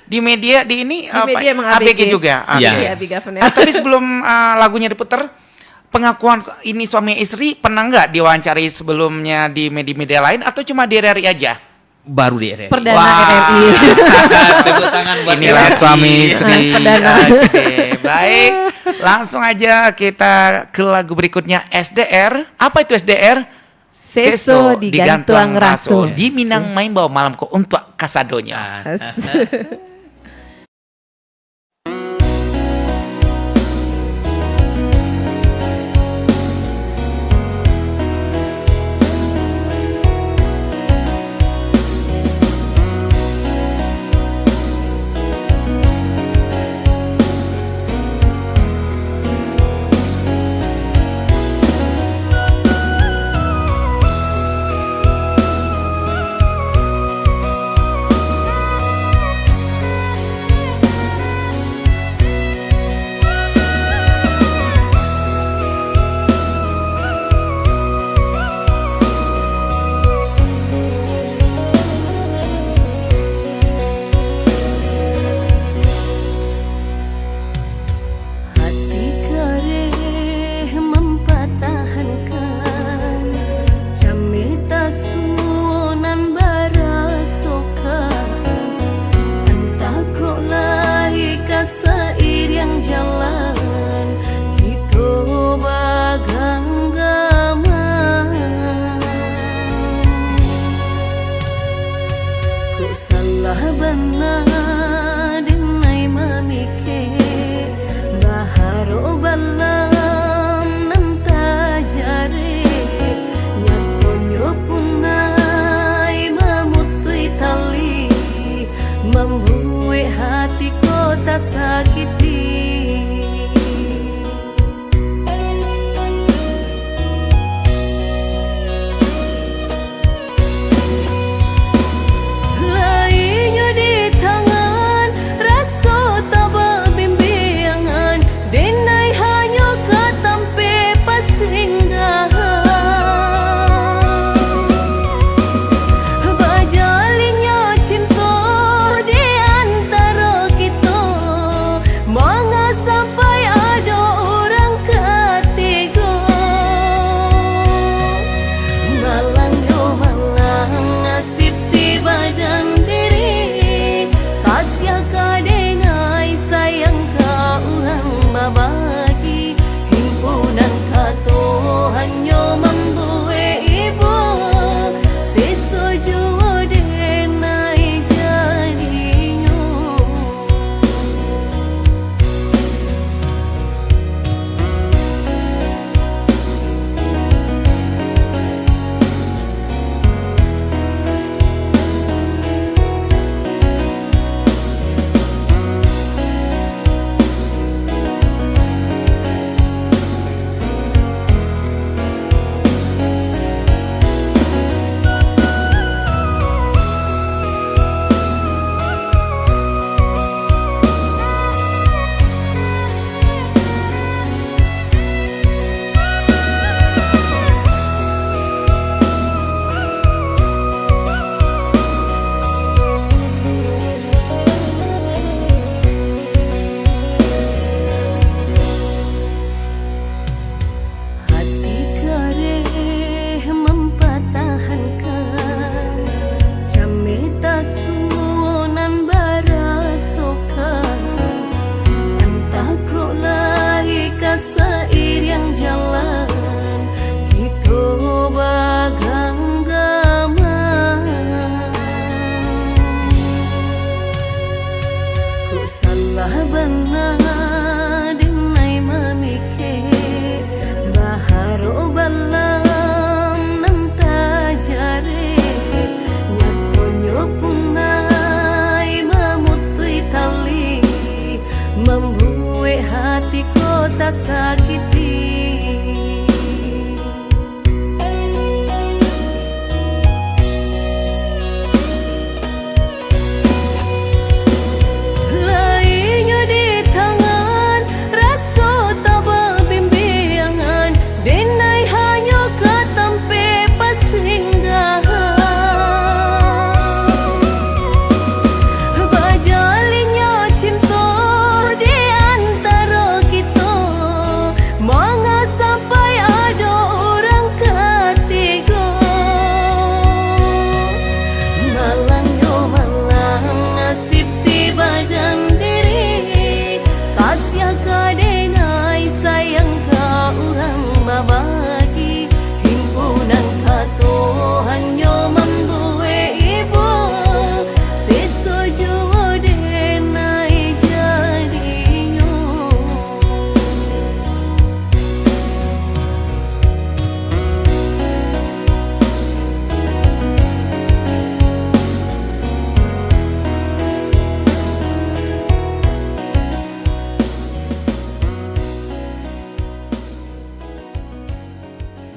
Di media di ini media emang ABG ABG juga. Oke. Ya. Iya, Abi Gaven ya. Tapi sebelum lagunya diputar, pengakuan ini suami istri pernah nggak diwawancari sebelumnya di media-media lain atau cuma di RRI aja? Baru di RRI. Perdana Wah. RRI. Tepuk tangan buat Inilah RRI. suami istri. Perdana. Oke, baik. Langsung aja kita ke lagu berikutnya SDR. Apa itu SDR? Seso digantuang raso. Di Minang main bawa malam kok untuk kasadonya.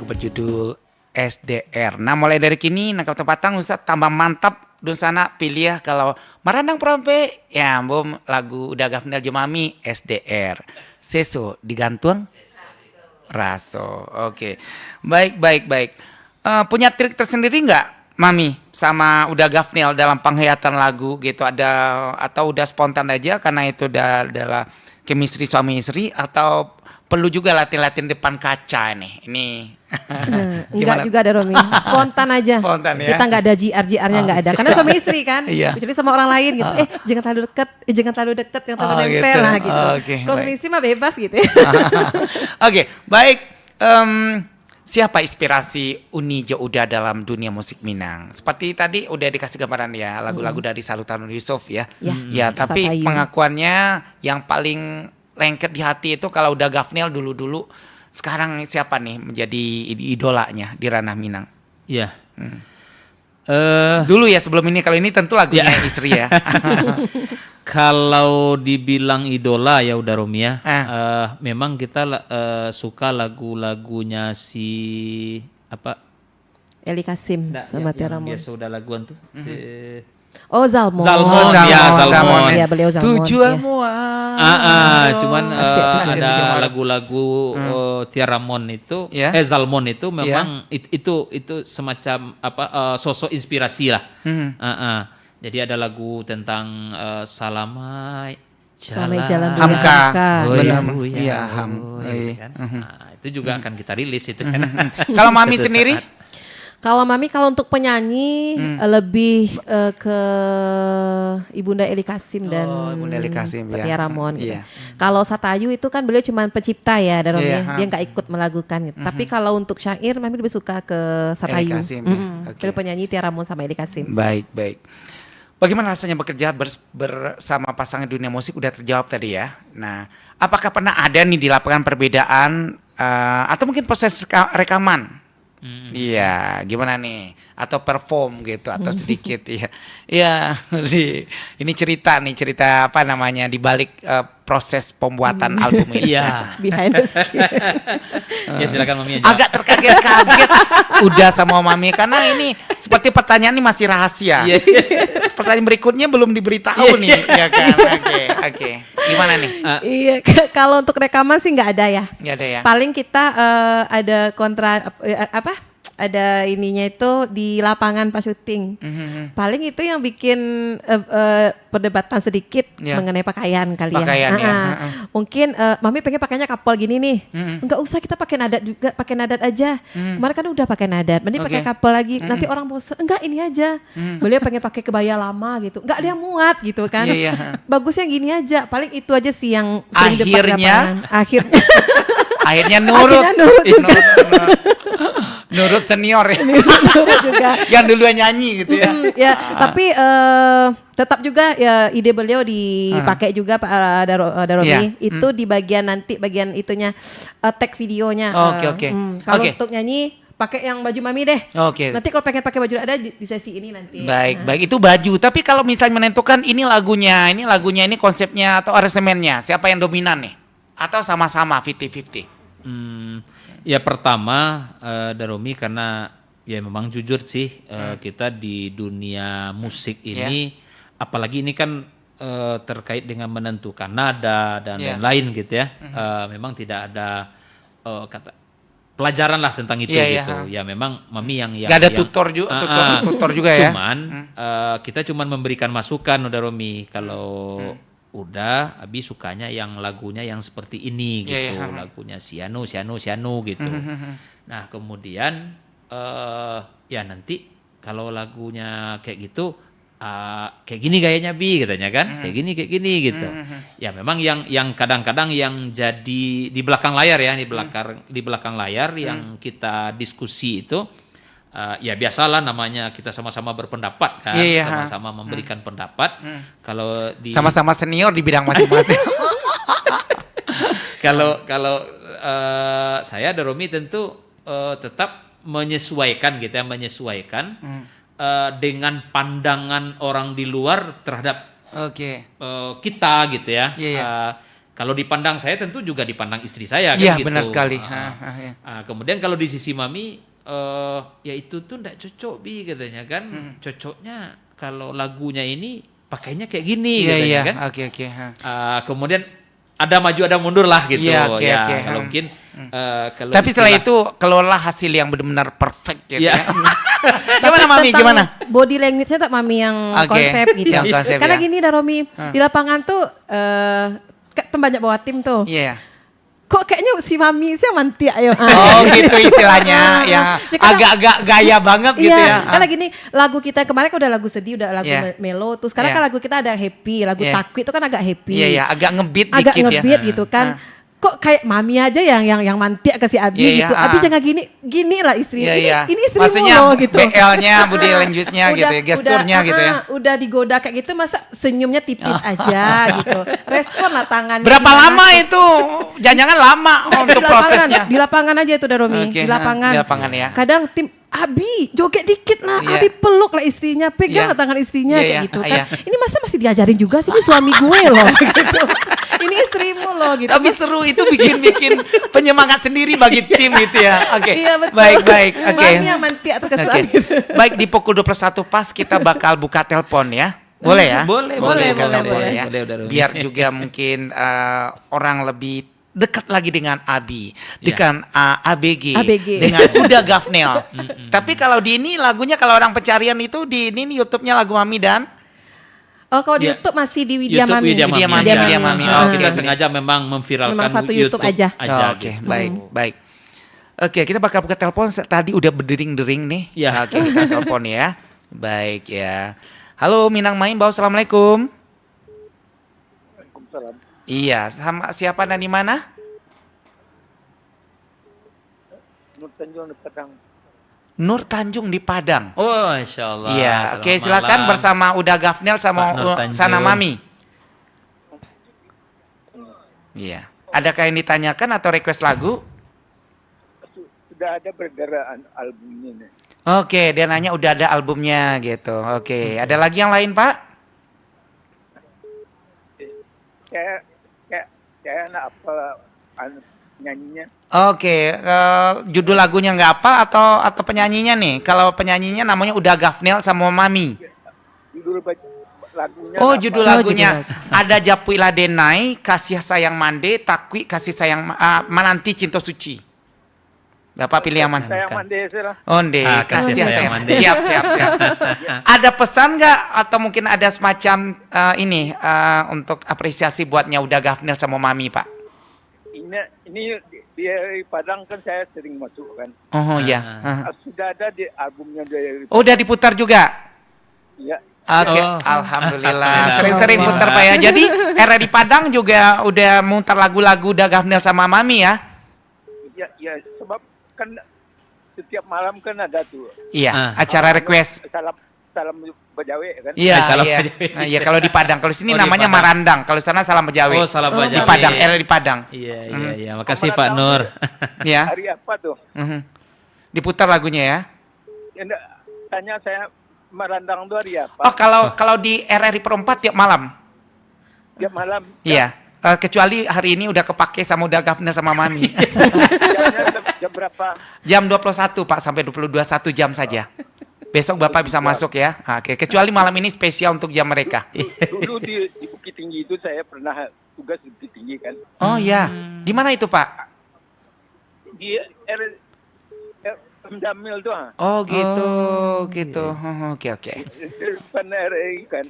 berjudul SDR. Nah mulai dari kini Nakap Tempatang Ustaz tambah mantap dun sana pilih ya kalau Marandang Prompe ya bom lagu udah Gafnel Jumami SDR. Seso digantung Raso. Oke. Baik. Punya trik tersendiri nggak Mami sama udah Gafnel dalam penghayatan lagu gitu ada atau udah spontan aja karena itu adalah chemistry suami istri atau perlu juga latihan-latihan depan kaca nih. Ini Enggak juga ada Romi, spontan aja. Spontan ya. Kita nggak ada GR-nya nggak ada, karena suami istri kan. Iya. Kecuali sama orang lain gitu. Jangan terlalu deket, yang terlalu nempel gitu. lah gitu. Oke, Kalau suami baik. istri mah bebas gitu. Ya. Oke, baik. Siapa inspirasi Uni Jo Uda dalam dunia musik Minang? Seperti tadi udah dikasih gambaran ya, lagu-lagu dari Salutan Yusuf ya. Ya, tapi Satayu. pengakuannya yang paling lengket di hati itu kalau udah Gafnel dulu-dulu. Sekarang siapa nih menjadi idolanya di ranah Minang? Iya. Dulu ya sebelum ini, kalau ini tentu lagunya istri ya. Kalau dibilang idola ya udah Romi ya. Ah. Memang kita suka lagu-lagunya si apa? Eli Kasim sama Tiara Mon. Biasa udah laguan tuh. Si, Oh Zalmon. Zalmon, ya, Zalmon. Iya beliau Zalmon. Tujuanmu cuman Asik, ada lagu-lagu Tiara Mon itu, Ya. Zalmon itu memang itu semacam sosok inspirasi lah. Jadi ada lagu tentang Salamai Jalan Hamka. Hoi, Benar. hoi, Iya, hoi, Ham. kan. Nah, itu juga akan kita rilis itu kan. Kalau Mami Suatu sendiri? saat. Kalau Mami kalau untuk penyanyi lebih ke Ibunda Eli Kasim dan Ibunda Eli Kasim, ya. Tiara Mon gitu. Iya. Kalau Satayu itu kan beliau cuma pencipta ya, dan Iya, dia nggak ikut melakukan gitu. Tapi kalau untuk syair Mami lebih suka ke Satayu. Eli Kasim, ya. Oke. Beliau penyanyi Tiara Mon sama Eli Kasim. Baik. Bagaimana rasanya bekerja bersama pasangan dunia musik udah terjawab tadi ya. Nah, apakah pernah ada nih di lapangan perbedaan atau mungkin proses rekaman? Iya, gimana nih? Atau perform gitu atau sedikit ya. Iya, ini cerita apa namanya di balik proses pembuatan album ini. Iya. Behind the scene. Ya silakan Mami aja. Agak terkaget-kaget udah sama Mami karena ini seperti pertanyaan ini masih rahasia. Pertanyaan berikutnya belum diberitahu nih, ya kan? Oke. Gimana nih? Iya, kalau untuk rekaman sih nggak ada ya. Nggak ada ya? Paling kita ada ada ininya itu di lapangan pas syuting. Paling itu yang bikin perdebatan sedikit Ya. mengenai pakaian kali Pakaian, ya. ya. Mungkin Mami pengen pakainya kapal gini nih. Enggak usah kita pakai nadat juga, pakai nadat aja. Kemarin kan udah pakai nadat, mending pakai Oke. kapal lagi. Nanti orang bosan. Enggak ini aja. Beliau pengen pakai kebaya lama gitu. Enggak dia muat gitu kan. Iya, iya. Bagusnya gini aja. Paling itu aja sih yang sering debat di Akhirnya? lapangan. Akhirnya Akhirnya nurut. Akhirnya nurut juga. Nurut senior ya. Nurut juga. Yang duluan nyanyi gitu ya. Ya, tapi tetap juga ya ide beliau dipakai juga Pak Daromi. Iya. Itu di bagian nanti bagian itunya tag videonya. Oke. Kalau Oke. untuk nyanyi pakai yang baju Mami deh. Oke. Nanti kalau pengen pakai baju ada di sesi ini nanti. Baik, itu baju. Tapi kalau misalnya menentukan ini lagunya, ini konsepnya atau aransemennya, siapa yang dominan nih? Atau sama-sama 50-50? Ya pertama Daromi karena ya memang jujur sih kita di dunia musik ini apalagi ini kan terkait dengan menentukan nada dan lain-lain gitu ya. Memang tidak ada kata pelajaran lah tentang itu gitu. Ya memang Mami yang Gak ada tutor juga ya. Cuman kita cuman memberikan masukan udah Romi kalau udah Abi sukanya yang lagunya yang seperti ini gitu. Lagunya Sianu gitu. Nah, kemudian ya nanti kalau lagunya kayak gitu kayak gini gayanya Bi katanya kan. Kayak gini gitu. Ya memang yang kadang-kadang yang jadi di belakang layar ya, di belakang layar yang kita diskusi itu ya biasalah namanya kita sama-sama berpendapat kan, sama-sama memberikan pendapat. Kalau di Sama-sama senior di bidang masing-masing. kalau saya Daromi tentu tetap menyesuaikan gitu ya, dengan pandangan orang di luar terhadap Oke. kita gitu ya. Iya. kalau dipandang saya tentu juga dipandang istri saya kan Iya, gitu. benar sekali. Ya. Kemudian kalau di sisi mami, ya itu tuh enggak cocok Bi katanya kan. Cocoknya kalau lagunya ini pakainya kayak gini Iya, katanya iya. kan. Oke. Kemudian ada maju ada mundur lah gitu. Iya, oke. Kalau mungkin kalau Tapi setelah istilah- itu kelola hasil yang benar-benar perfect gitu Iya. ya. Gimana Mami? Tentang Gimana? Body language-nya tak Mami yang Oke, konsep gitu. yang konsep, Karena ya. gini dah Romi, di lapangan tuh banyak bawa tim tuh. Iya. Kok kayaknya si Mami sih yang mantia ayo. Oh gitu istilahnya, yang Ya, karena- agak-agak gaya banget gitu ya. Iya, karena gini lagu kita kemarin kan udah lagu sedih, udah lagu Iya. melo. Terus sekarang Iya. kan lagu kita ada happy, lagu Iya. takwi itu kan agak happy. Iya, iya, agak ngebeat Agak dikit ya. ngebeat gitu kan. Kok kayak Mami aja yang mantia ke si Abi Iya, gitu. iya, Abi jangan gini lah istri. Iya, ini, iya. ini istrimu Maksudnya loh gitu. BL-nya, body language-nya gitu ya, gesturnya gitu ya. Udah digoda kayak gitu masa senyumnya tipis aja gitu. Respon lah tangannya. Berapa gimana lama tuh. itu? Jangan-jangan lama untuk Di lapangan, prosesnya. Di lapangan aja itu udah Romi. Oke, Di lapangan. di lapangan ya. Kadang tim Abi joget dikit lah, Iya. Abi peluk lah istrinya, pegang Iya. lah tangan istrinya Iya, kayak iya, gitu kan. iya. Ini masa masih diajarin juga sih, ini suami gue loh gitu. Ini istrimu loh gitu. Tapi seru itu bikin penyemangat sendiri bagi tim itu ya. Oke. Iya betul. Baik. Oke. Mami yang mantia terkesan Oke. gitu. Baik, di pukul 21 pas kita bakal buka telepon ya. Boleh ya? Boleh, buka boleh, telepon boleh. ya. Boleh, udah, Romi. Biar juga mungkin orang lebih dekat lagi dengan Abi, dengan ABG, dengan Uda Gafnel. Tapi kalau di ini lagunya kalau orang pencarian itu di ini YouTube-nya lagu Mami dan Oh kalau di Ya. YouTube masih di Widya YouTube Mami. Widya Mami. Widya Mami. Ah, Oke, kita oke. sengaja memang memviralkan Memang satu YouTube aja. Oke, gitu. baik. Oke, kita bakal buka telepon. Tadi udah berdering-dering nih. Ya. Oke, kita telepon ya. Baik ya. Halo Minang Maim, Bau, assalamualaikum. Waalaikumsalam. Iya, sama siapa dan di mana? Nur Tanjung di Padang. Nur Tanjung di Padang. Oh, insya Allah. Iya, Selamat oke silakan malam. bersama Uda Gafnel sama Pak Nur Tanjung. Sana Mami. Iya. Adakah yang ditanyakan atau request lagu? Sudah ada beredar albumnya nih. Oke, dia nanya udah ada albumnya gitu. Oke, ada lagi yang lain Pak? Kayak anak apa nyanyinya? Oke, judul lagunya nggak apa atau penyanyinya nih? Kalau penyanyinya namanya Uda Gafnel sama Mami. Judul lagunya. Oh, apa? judul lagunya ada Japui Ladenai, Kasih Sayang Mande, Takwi Kasih Sayang Mananti Cinta Suci. Bapak pilih yang mana? Sayang Mande lah. Onde, Kasih Sayang Mande. Siap. Ada pesan nggak atau mungkin ada semacam ini untuk apresiasi buatnya Uda Gafnel sama Mami, Pak? Ini di Padang kan saya sering masuk kan. Oh iya. Sudah ada di albumnya dari. Oh, udah diputar juga? Ya. Oke, Oh. alhamdulillah. Sering-sering putar Pak ya. Jadi RRI Padang juga udah mutar lagu-lagu Uda Gafnel sama Mami ya? Ya sebab kan setiap malam kan ada tuh. Iya, acara request. Salam Bejawe kan. Iya, Salam iya. Bejawe. Nah, iya kalau di Padang, kalau sini Oh, di namanya Padang. Marandang, kalau sana Salam Bejawe. Oh, Salam Di Bejawe. Padang, RRI Padang. Iya. Makasih Pak Nur. Ya. Hari apa tuh? Diputar lagunya ya. Ya, enggak, tanya saya Marandang tuh hari apa? Oh, kalau di RRI Perempat tiap malam. Tiap malam. Iya. Kecuali hari ini udah kepake sama Uda Gafnel sama Mami. Jam berapa? Jam 21 Pak sampai 22 1 jam saja. Besok Bapak bisa masuk ya. Oke, kecuali malam ini spesial untuk jam mereka. Dulu di Bukit Tinggi itu saya pernah tugas di Bukit Tinggi kan. Oh ya. Di mana itu, Pak? Di Jamil tuh. Oh, gitu. Oke. Di depan RI kan.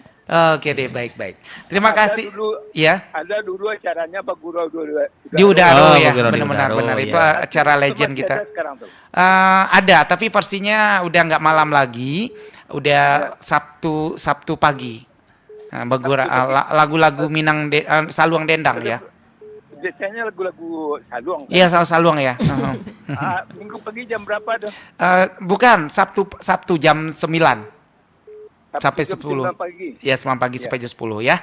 Oke deh, baik. Terima kasih. Ya. Ada dulu acaranya Pak Guru dulu. Di Udaro Oh, ya, Guru di benar-benar Udaro, itu ya. acara legend Masih kita. ada sekarang tuh. Ada, tapi versinya udah nggak malam lagi, udah Sabtu pagi. Nah, lagu-lagu Minang Saluang Dendang ya. Biasanya lagu-lagu Saluang. Kan? Iya, Saluang ya. Minggu pagi jam berapa tuh? Bukan, Sabtu jam 9 sampai Jam 10. 9 pagi. Ya, 9 pagi sampai jam 10 ya.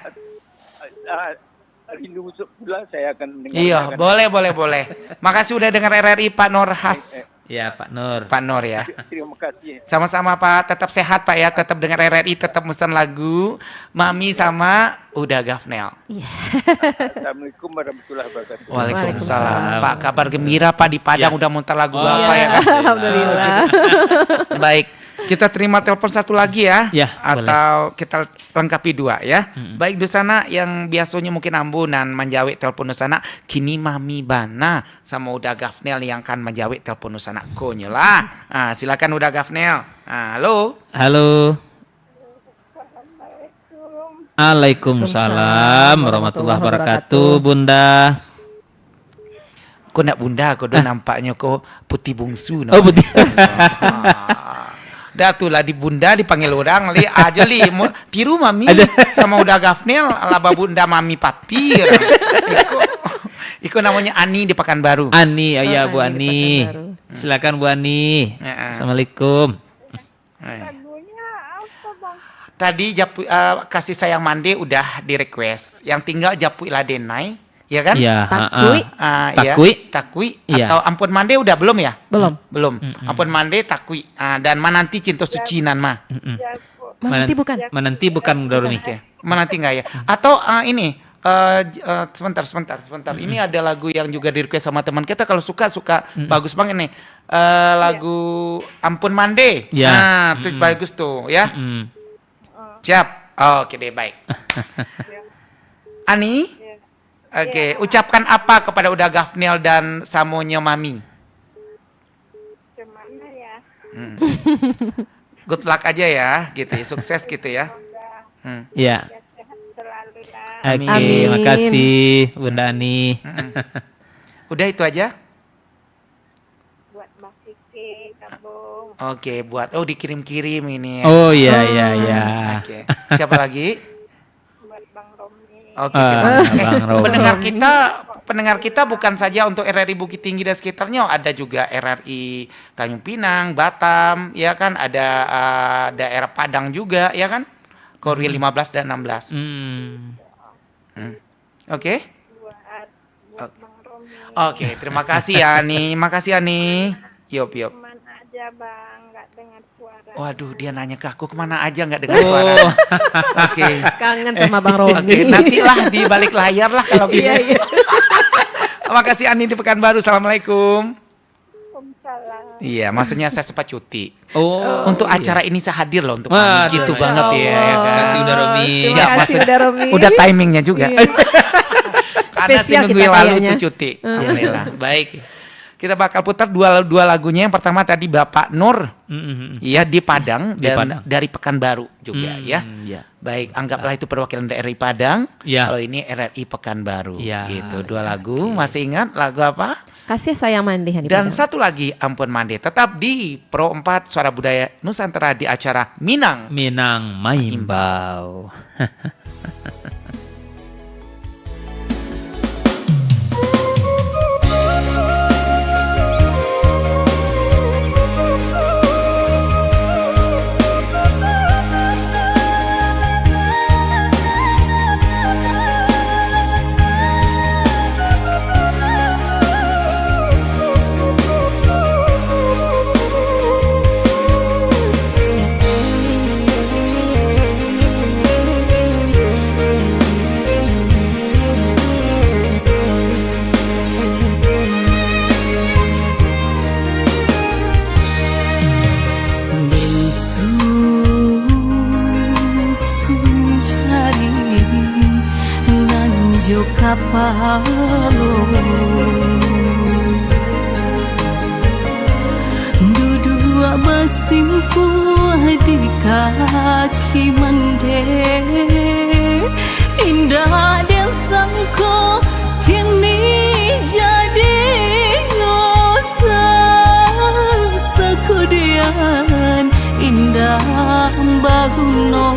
Rindu pula saya akan mendengar. Iya, boleh. Makasih udah dengar RRI Pak Nur Has. Ya, Pak Nur. Pak Nur ya. Terima kasih. Sama-sama Pak, tetap sehat Pak ya, tetap dengar RRI, tetap mesen lagu Mami sama Uda Gafnel. Assalamualaikum warahmatullahi wabarakatuh. Waalaikumsalam. Pak, kabar gembira Pak di Padang Ya. udah muter lagu Oh, apa ya kan? Alhamdulillah. Baik, kita terima telepon satu lagi ya, Ya, atau kita lengkapi dua ya. Baik di sana yang biasanya mungkin ambunan menjawab telepon di sana, kini Mami Bana sama Uda Gafnel yang akan menjawab telepon di sana. Konyolah. Nah, silakan Uda Gafnel. Halo. Halo. Waalaikumsalam warahmatullahi wabarakatuh, Bunda. Kok nak Bunda, kok nampaknya kok putih bungsu. Oh, putih. Dah tuh lah di Bunda dipanggil orang li aja li tiru Mami sama Uda Gafnel laba Bunda Mami papi. Iko namanya Ani di Pekanbaru. Ani, ya Bu Ani di Ani. Pekanbaru. Silakan Bu Ani. Ya. Assalamualaikum. Tadi kasih sayang mande udah di request. Yang tinggal Japu Iladenai, ya kan? Ya, Takui. Takui. Ya, takui Iya. atau ampun mande udah belum ya? Belum. Belum. Ampun mande takui. Dan mananti cinta sucinan mah. Nanti bukan. Menanti bukan Dormi. Oke. Mananti enggak ya? Atau ini sebentar. Ini ada lagu yang juga di request sama teman kita, kalau suka bagus banget nih. Lagu Ampun Mande. Ya. Nah, itu bagus tuh ya. Siap. Oke deh, baik. Ani? Oke, ucapkan apa kepada Uda Gafnel dan Samonya Mami? Gimana ya? Good luck aja ya, gitu ya. Sukses gitu ya. Ya. Sehat selalu lah. Oke, Amin. makasih Bunda Ani. Udah itu aja? Buat Mbak Kiki, Kabung. Oke, dikirim-kirim ini. Oh iya. Oke. Siapa lagi? Buat Bang Romi. Oke. Bang Romi. Pendengar kita bukan saja untuk RRI Bukit Tinggi dan sekitarnya, ada juga RRI Tanjung Pinang, Batam, ya kan? Ada daerah Padang juga, ya kan? Korwil 15 dan 16. Oke. Buat Bang Romi. Oke, terima kasih ya Ani. Makasih Ani. Yop. Kemana aja Bang, nggak dengar suara. Waduh, dia nanya ke aku kemana aja nggak dengar suara. Oke. Kangen sama Bang Romi. Oke, nantilah di balik layar lah kalau gitu. Iya. Makasih Ani di Pekanbaru. Assalamualaikum. Waalaikumsalam. Iya, maksudnya saya sempat cuti. Oh. Untuk acara ini saya hadir loh untuk Waduh, Ani. Gitu Masya banget ya, ya kan. Kasih Uda Romi. Terima Ya, kasih maksud- Uda Romi. Udah timingnya juga. Karena Spesial seminggu kita yang lalu kayaknya. tuh cuti. Alhamdulillah. Baik. Kita bakal putar dua lagunya. Yang pertama tadi Bapak Nur. Iya, di Padang Di dan Padang. dari Pekanbaru juga ya. Ya. Baik, anggaplah itu perwakilan RRI Padang. Ya. Kalau ini RRI Pekanbaru. Ya. Gitu, dua lagu. Masih ingat lagu apa? Kasih sayang mandi Hani Dan Padang. satu lagi Ampun Mande. Tetap di Pro 4 Suara Budaya Nusantara di acara Minang. Minang Maimbau. Kapalo duduk bersimpu di kaki mande indah desangko kini jadi ngosa sekudian indah baguno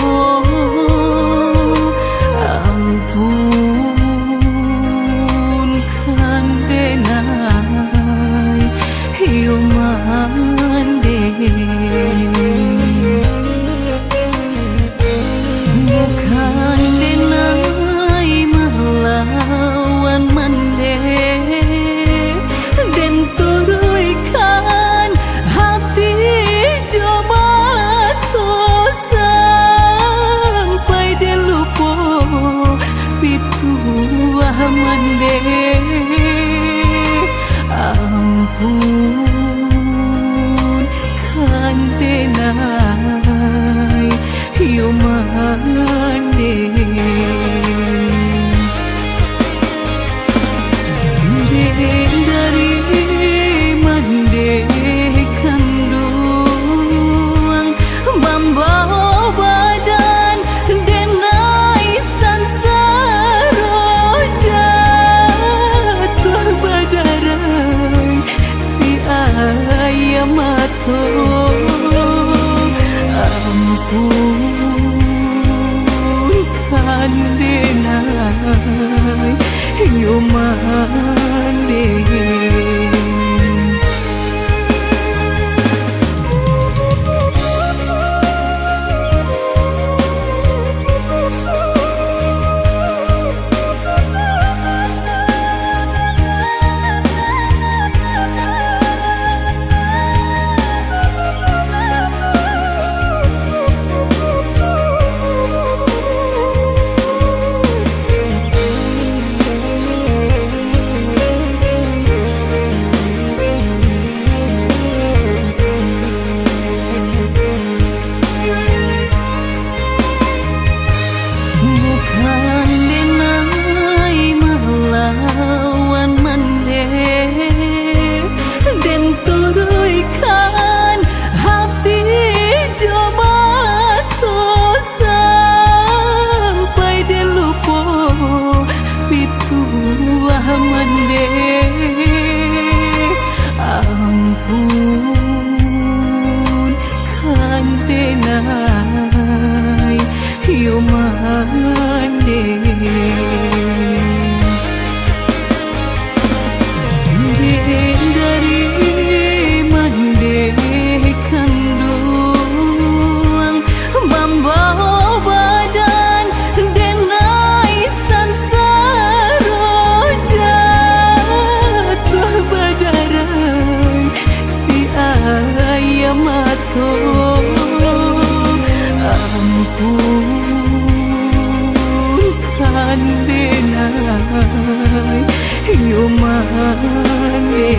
bukan denai melawan mande dan turui Ampun kandenai yo mande dari mande kandung membawa badan denai sansaro jatuh badarai si ayam mato ampun kandenai yo mande bukan denai melawan mande dan turunkan hati jamato sampai dilupo pituah mande ampun kandenai yo mande dari mande kandung membawa badan denai sansaro jatuh badarai si ayam mato ampun kandenai yo mande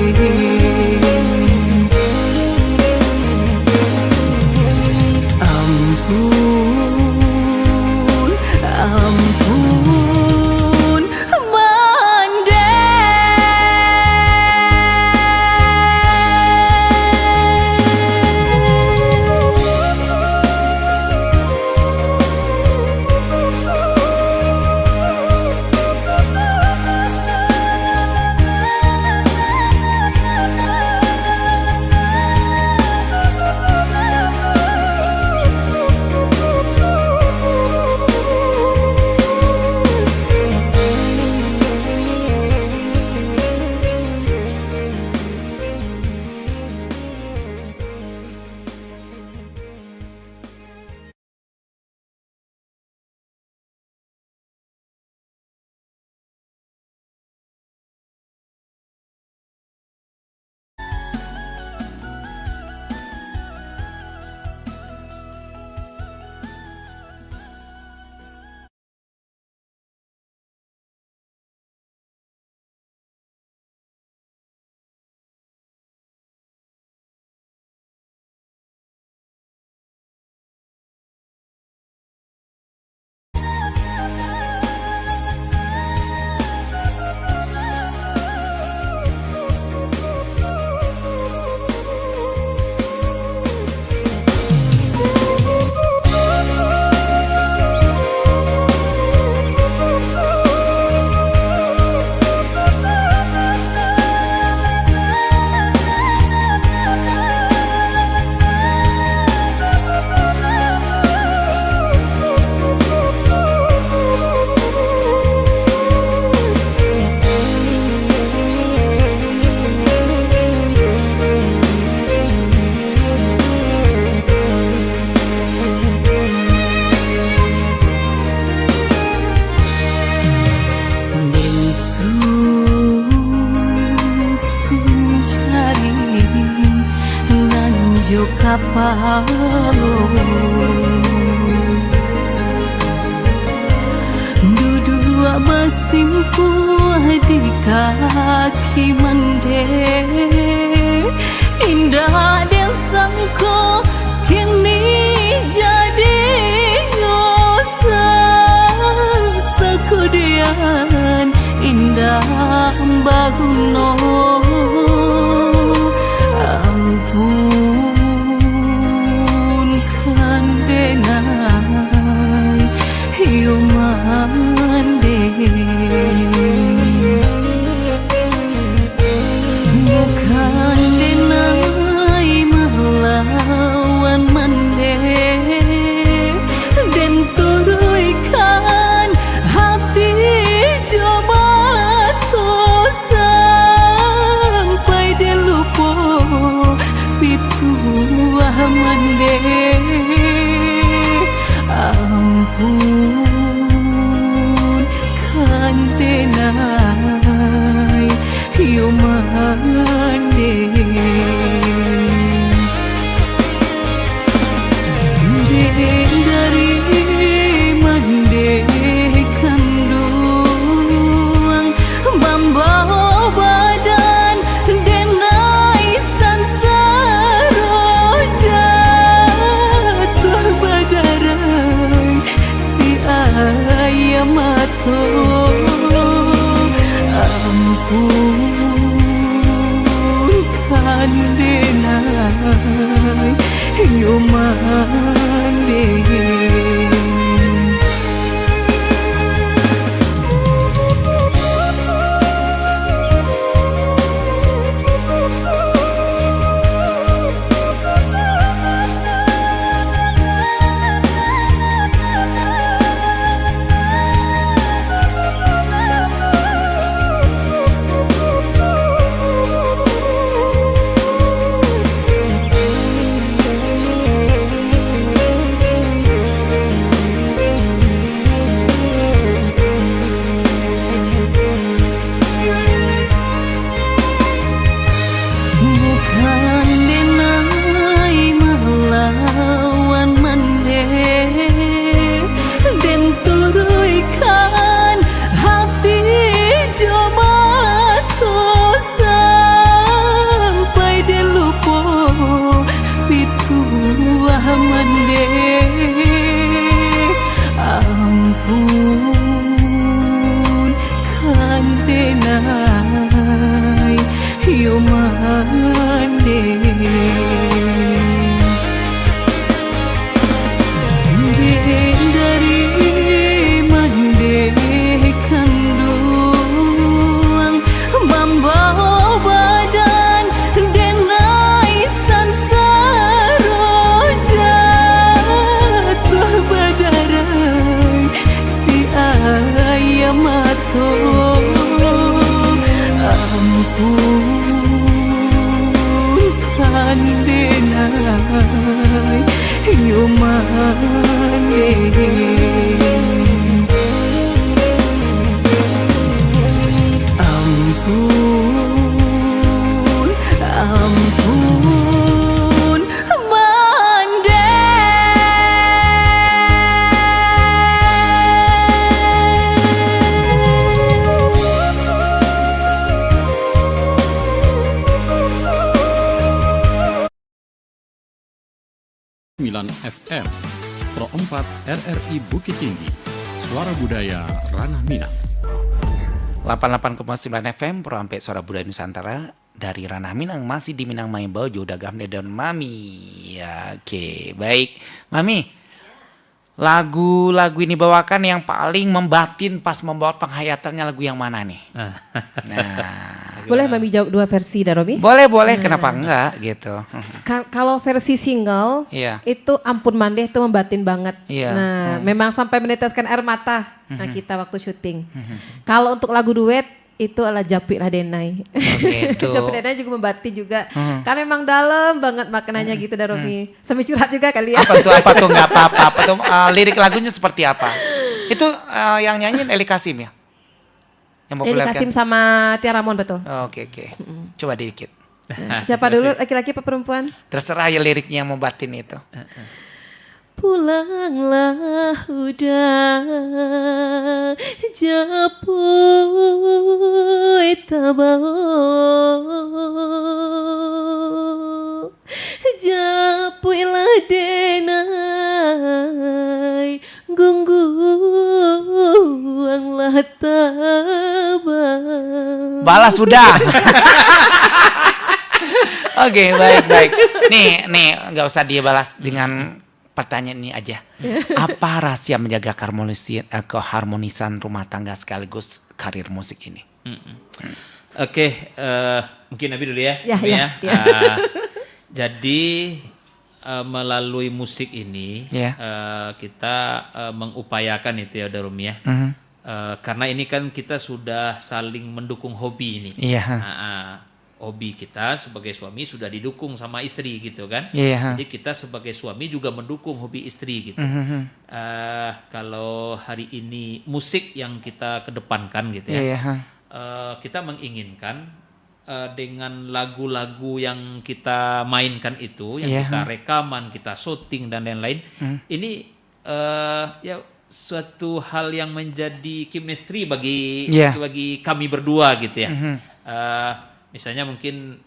ampun ampun mande kapalo duduk Wak bersimpuh di kaki mande, indah dan sangko kini jadi ngosa. Sekudian indah baguno, ampunkan denai hiu mande. Bukan denai melawan mande, dan turunkan hati coba tuh sampai dilupo pitu mande. Ampun kan denai hiu mande. Dari mande kandung membawa badan denai sansaro jatuh badarai si ayam mato. Ampunkan denai hiu mande. Bukan denai melawan mande, dan turunkan hati coba tuh sampai dilupo pitu mande. Ampun kan denai hiu mande. Dari mande kandung membawa badan denai sansaro jatuh badarai si ayam mato. Ampunkan denai hiu mande. Ampun, ampun mande. FM Pro 4 RRI Bukit Tinggi, Suara Budaya Ranah Minang. 88,9 FM Pro Ampek Suara Budaya Nusantara dari Ranah Minang, masih di Minang Main Bojo Dagam dan Mami. Ya, oke, baik. Mami, lagu-lagu ini bawakan yang paling membatin pas membawa penghayatannya lagu yang mana nih? Nah, Boleh Mami jawab dua versi Daromi? boleh, kenapa enggak gitu. Kalau versi single Iya. itu Ampun Mande itu membatin banget. Iya. Nah, memang sampai meneteskan air mata kita waktu syuting. Kalau untuk lagu duet itu adalah Japik Radenai. Gitu. Japik Radenai juga membatin juga. Karena memang dalam banget maknanya gitu Daromi. Sampai curhat juga kali ya. Apa tuh nggak apa-apa tuh, lirik lagunya seperti apa? Itu yang nyanyiin Eli Kasim ya? Yang Eli populer Kasim kan? sama Tia Ramon betul. Oke. Coba dikit. Siapa dulu, laki-laki apa perempuan? Terserah ya liriknya yang membatin itu. pulanglah udah japui tabao japuilah denai gungguanglah tabao. Balas sudah. Oke, baik. Nih, nggak usah dia balas dengan pertanyaan ini aja. Apa rahasia menjaga keharmonisan rumah tangga sekaligus karir musik ini? Oke, mungkin Nabi dulu ya. Ya, Nabi ya. Jadi melalui musik ini kita mengupayakan itu ya, Darumi ya. Karena ini kan kita sudah saling mendukung hobi ini. Hobi kita sebagai suami sudah didukung sama istri gitu kan. Jadi kita sebagai suami juga mendukung hobi istri gitu. Kalau hari ini musik yang kita kedepankan gitu ya. Kita menginginkan dengan lagu-lagu yang kita mainkan itu, yang kita rekaman, kita syuting dan lain-lain, ini ya suatu hal yang menjadi chemistry bagi kami berdua gitu ya. Misalnya mungkin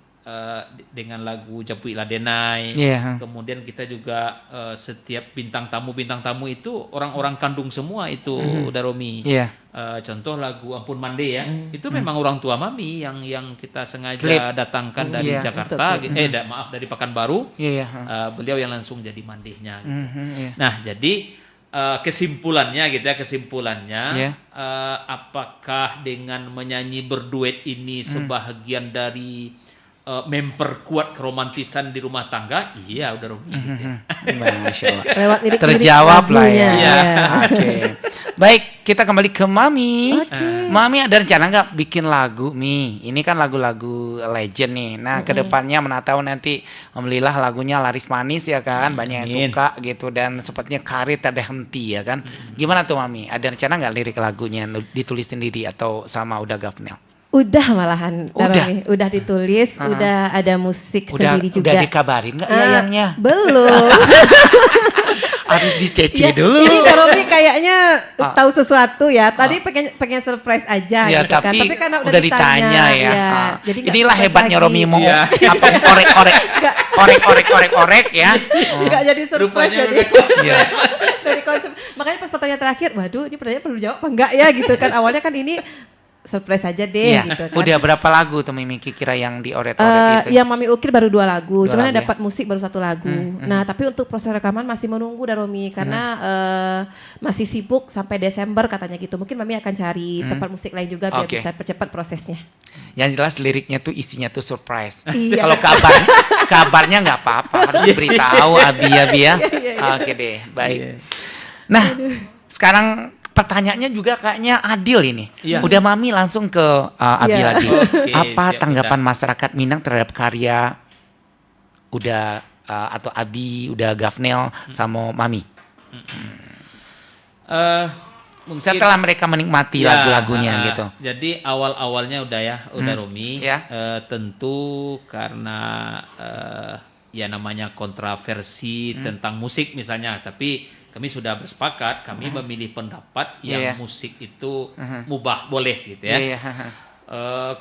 dengan lagu Japuilah Denai, kemudian kita juga setiap bintang tamu itu orang-orang kandung semua itu, Daromi. Contoh lagu Ampun Mande ya, itu memang orang tua Mami yang kita sengaja datangkan dari Jakarta, dari Pekanbaru. Beliau yang langsung jadi mandehnya. Gitu. Nah, jadi kesimpulannya gitu ya, apakah dengan menyanyi berduet ini sebahagian dari memperkuat keromantisan di rumah tangga? Iya, udah Romi gitu ya. Masya Allah. Lewat lirik Terjawab lah ya. lagunya. Oke. Baik, kita kembali ke Mami. Mami ada rencana nggak bikin lagu, Mi? Ini kan lagu-lagu legend nih. Nah, kedepannya mana tahu nanti alhamdulillah lagunya laris manis ya kan, banyak yang suka gitu dan sepertinya karir tak ada henti ya kan. Gimana tuh Mami? Ada rencana nggak lirik lagunya ditulis sendiri atau sama udah Gafnel? Udah malahan, udah ditulis, udah ada musik sendiri juga. Udah dikabarin nggak yayangnya? Belum. Harus dicece dulu. Jadi Romi kayaknya tahu sesuatu ya. Tadi pengen surprise aja ya, gitu kan. Tapi karena udah ditanya ya. Jadi inilah hebatnya Romi mau apa orek ya. Enggak jadi surprise jadi. Dari konsep. Makanya pas pertanyaan terakhir, waduh ini pertanyaan perlu jawab apa enggak ya gitu kan. Awalnya kan ini surprise aja deh gitu kan. Udah berapa lagu tuh Mimi kira yang dioret-oret gitu? Yang Mami Ukir baru 2 lagu, cuman dapat musik baru 1 lagu. Nah tapi untuk proses rekaman masih menunggu Daromi karena masih sibuk sampai Desember katanya gitu. Mungkin Mami akan cari tempat musik lain juga biar bisa percepat prosesnya. Yang jelas liriknya tuh isinya tuh surprise. Iya. Kalau kabarnya nggak apa-apa, harus diberitahu Abi ya. Oke deh, baik. Nah sekarang pertanyaannya juga kayaknya adil ini. Udah Mami langsung ke Abi lagi. Apa tanggapan masyarakat Minang terhadap karya atau Abi, udah Gafnel sama Mami? Mungkin, setelah mereka menikmati lagu-lagunya gitu. Jadi awal-awalnya udah Romi. Tentu karena ya namanya kontroversi tentang musik misalnya, tapi kami sudah bersepakat, kami memilih pendapat yang musik itu mubah, boleh gitu ya.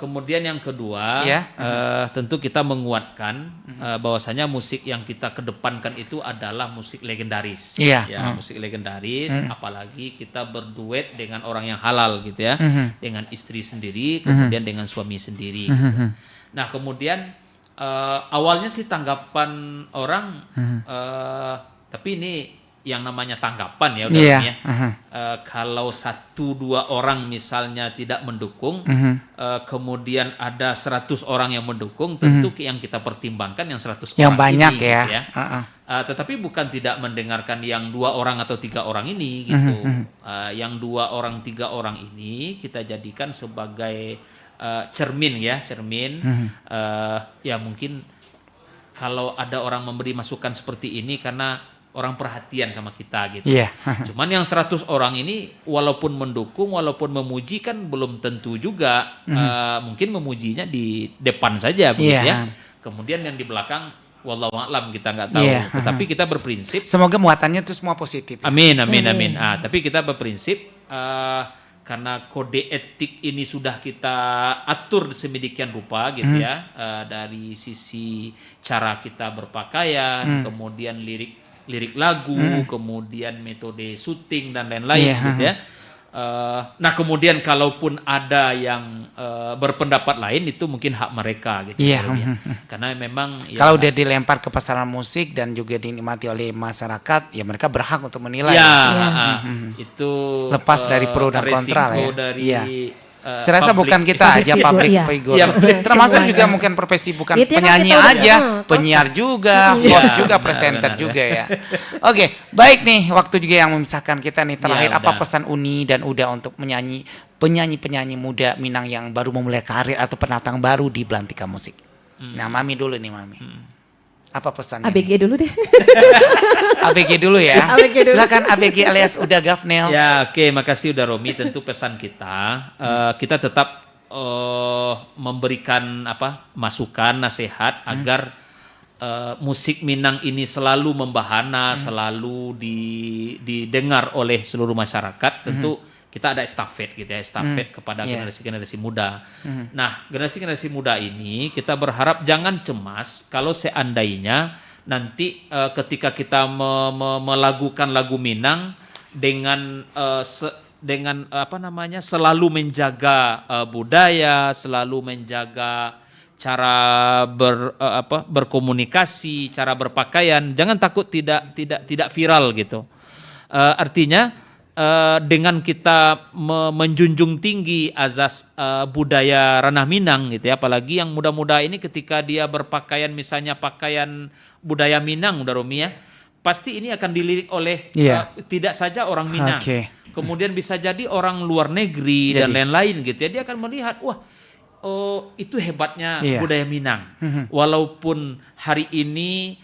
Kemudian yang kedua, tentu kita menguatkan bahwasanya musik yang kita kedepankan itu adalah musik legendaris. Musik legendaris, apalagi kita berduet dengan orang yang halal gitu ya, dengan istri sendiri, kemudian dengan suami sendiri. Gitu. Nah kemudian awalnya sih tanggapan orang, tapi ini yang namanya tanggapan ya kalau 1-2 orang misalnya tidak mendukung, kemudian ada 100 orang yang mendukung, tentu yang kita pertimbangkan yang 100 yang orang banyak ini, ya. Gitu ya. Tetapi bukan tidak mendengarkan yang 2 orang atau 3 orang ini gitu. Yang 2 orang 3 orang ini kita jadikan sebagai cermin. Ya mungkin kalau ada orang memberi masukan seperti ini karena orang perhatian sama kita gitu. Cuman yang 100 orang ini walaupun mendukung, walaupun memuji kan belum tentu juga. Mungkin memujinya di depan saja begitu ya. Kemudian yang di belakang wallahu a'lam, kita nggak tahu. Iya. Tetapi kita berprinsip, Semoga muatannya itu semua positif. amin, amin, amin. Tapi kita berprinsip karena kode etik ini sudah kita atur sedemikian rupa gitu ya, dari sisi cara kita berpakaian, kemudian lirik lagu, kemudian metode syuting dan lain-lain gitu ya. Nah kemudian kalaupun ada yang berpendapat lain, itu mungkin hak mereka gitu ya. Karena memang ya, Kalau udah dilempar ke pasaran musik dan juga dinikmati oleh masyarakat, ya mereka berhak untuk menilai. ya, itu Lepas dari pro dan kontra lah resiko ya. dari Iya. Saya rasa public bukan kita aja public Iya. figure. Iya, Termasuk semuanya. juga mungkin profesi bukan Itu yang penyanyi kita udah- aja, penyiar juga, Iya, host juga, benar, presenter benar. juga ya. Oke, baik nih, waktu juga yang memisahkan kita nih. Terakhir, Iya, apa udah. pesan Uni dan Uda untuk penyanyi-penyanyi muda Minang yang baru memulai karir atau pendatang baru di belantika musik? Nah, Mami dulu nih, Mami. Apa pesannya? ABG dulu deh. ABG dulu ya. ABG dulu. Silakan ABG alias Uda Gafnel. Ya, oke, makasih udah Romi. Tentu pesan kita, kita tetap memberikan masukan, nasihat agar musik Minang ini selalu membahana, selalu didengar oleh seluruh masyarakat. Tentu kita ada estafet gitu ya, estafet kepada Iya. generasi-generasi muda. Nah, generasi-generasi muda ini kita berharap jangan cemas kalau seandainya nanti ketika kita melakukan lagu Minang dengan selalu menjaga budaya, selalu menjaga cara berkomunikasi, cara berpakaian, jangan takut tidak viral gitu. Artinya dengan kita menjunjung tinggi azas budaya ranah Minang gitu ya, apalagi yang muda-muda ini ketika dia berpakaian misalnya pakaian budaya Minang udah Romi ya, pasti ini akan dilirik oleh tidak saja orang Minang. Oke. Kemudian bisa jadi orang luar negeri dan lain-lain gitu ya, dia akan melihat wah itu hebatnya budaya Minang. Walaupun hari ini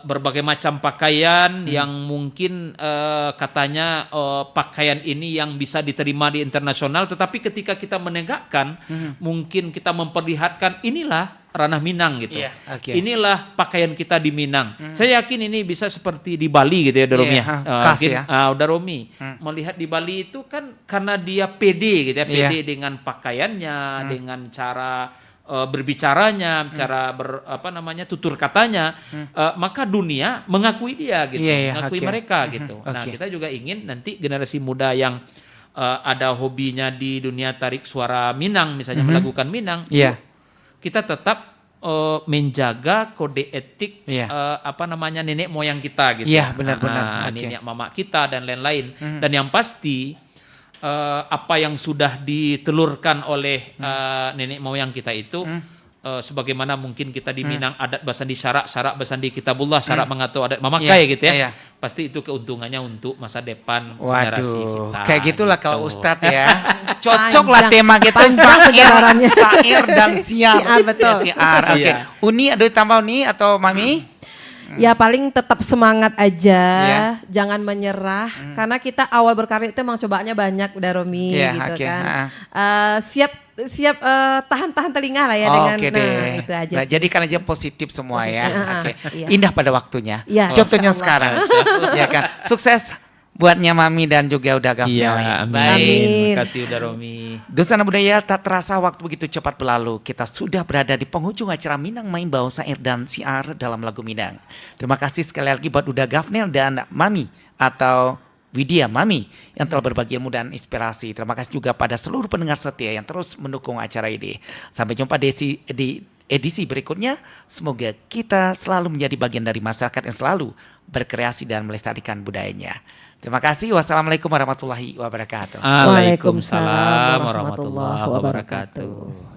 berbagai macam pakaian yang mungkin katanya pakaian ini yang bisa diterima di internasional, tetapi ketika kita menegakkan mungkin kita memperlihatkan inilah ranah Minang gitu. Iya, oke. Inilah pakaian kita di Minang. Saya yakin ini bisa seperti di Bali gitu ya, Romi. Khas ya. Udah Romi melihat di Bali itu kan karena dia pede gitu ya, pede dengan pakaiannya, dengan cara berbicaranya, cara tutur katanya, maka dunia mengakui dia gitu, mengakui mereka gitu. Nah, kita juga ingin nanti generasi muda yang ada hobinya di dunia tarik suara Minang misalnya melakukan Minang, kita tetap menjaga kode etik nenek moyang kita gitu. Iya, benar-benar. Nenek mama kita dan lain-lain. Dan yang pasti apa yang sudah ditelurkan oleh nenek moyang kita itu sebagaimana mungkin kita di Minang adat basandi syarak basandi kitabullah syarak mengatur adat mamakai gitu ya. Pasti itu keuntungannya untuk masa depan generasi kita. Kayak gitulah gitu. kalau Ustadz ya. Cocok lah tema kita Panjang penjelasannya. sair dan siar. Siar, betul. Siar. Oke. Iya. Uni ada tambah Uni atau Mami? Ya paling tetap semangat aja, jangan menyerah, karena kita awal berkarir itu emang cobaannya banyak udah Romi gitu kan. Siap tahan telinga lah ya dengan itu aja. Nah, jadi kan aja positif semua ya. Oke. iya. Indah pada waktunya. Iya, Contohnya insya Allah. sekarang. Ya kan. Sukses buatnya Mami dan juga udah Gafnel. Iya, nih. amin. Amin. Terima kasih udah Romi. Dosana Budaya, tak terasa waktu begitu cepat berlalu. Kita sudah berada di penghujung acara Minang Main Bau Sair dan Siar dalam lagu Minang. Terima kasih sekali lagi buat Uda Gafnel dan Mami atau Widya Mami yang telah berbagi ilmu dan inspirasi. Terima kasih juga pada seluruh pendengar setia yang terus mendukung acara ini. Sampai jumpa di edisi berikutnya. Semoga kita selalu menjadi bagian dari masyarakat yang selalu berkreasi dan melestarikan budayanya. Terima kasih. Wassalamualaikum warahmatullahi wabarakatuh. Waalaikumsalam warahmatullahi wabarakatuh.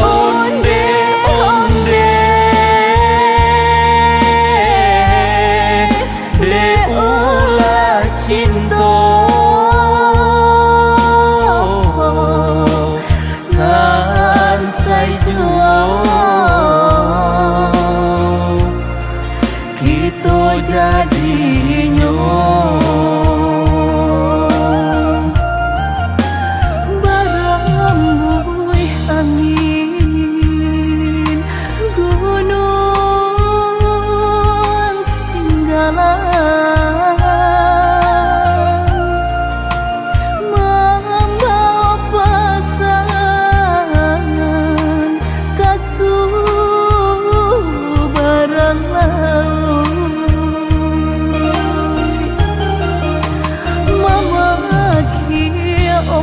Onde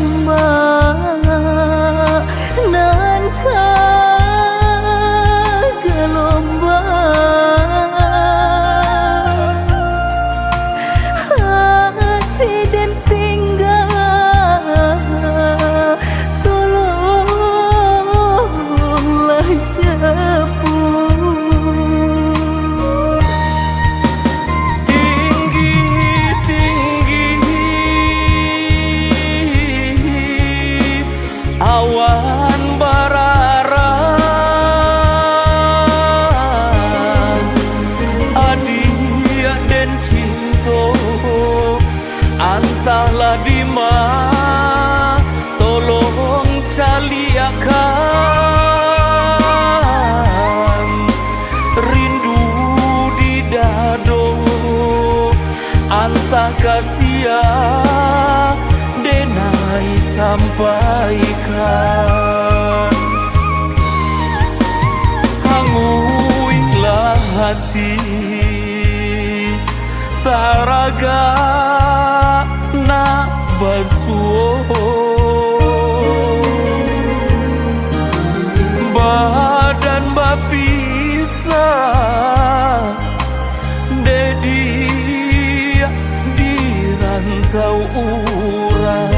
ombak nan gelombang hati dan tinggal tolonglah jemput tinggi-tinggi awan bararang adia dan cinta antahlah di mana tolong caliakan rindu di dado antah kasia denai sampaikan hanguilah hati taraga nak basuh badan bapisah dedi di rantau urang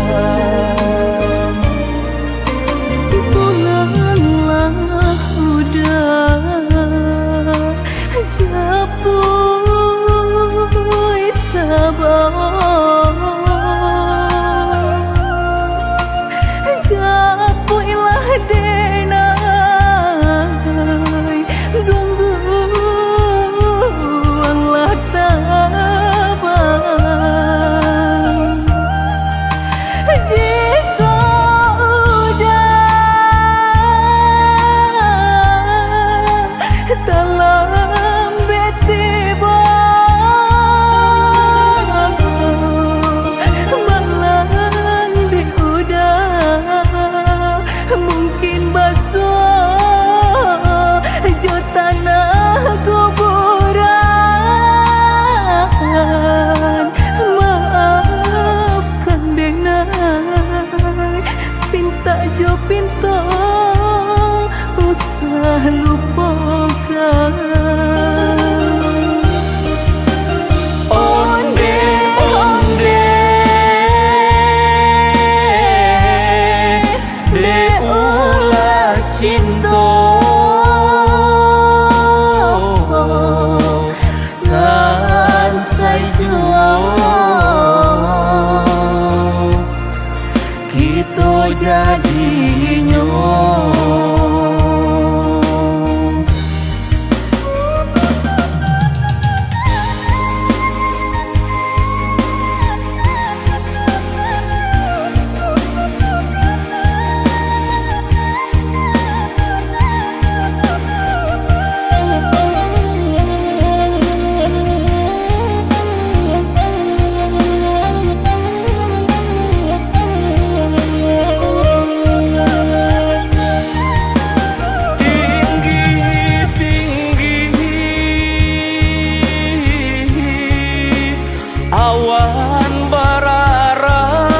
pulanglah udah japui tabah japuilah denai gungguanglah tabah jika udah dalam betiba balang di udah mungkin basuh jo tanah kuburan maafkan denai pinta jo pinta usah lupakan onde onde de ulah cinta sansai jua kita jadinya tinggi-tinggi awan bararang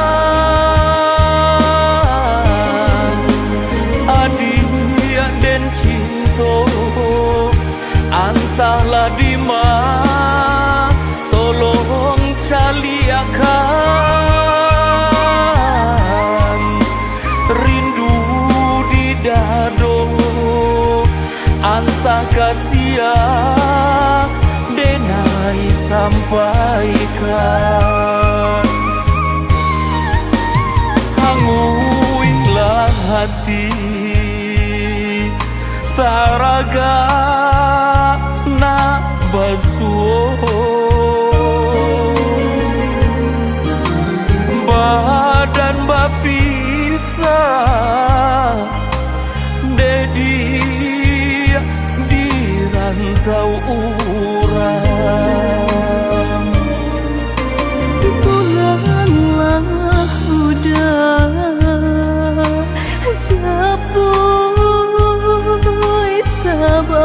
adia dan cinta antahlah di mana tolong caliakan rindu di dado antah kasia denai sampaikan hanguilah hati taraga nak basuh badan bapisah dedi di rantau urang pulanglah udah japui tabah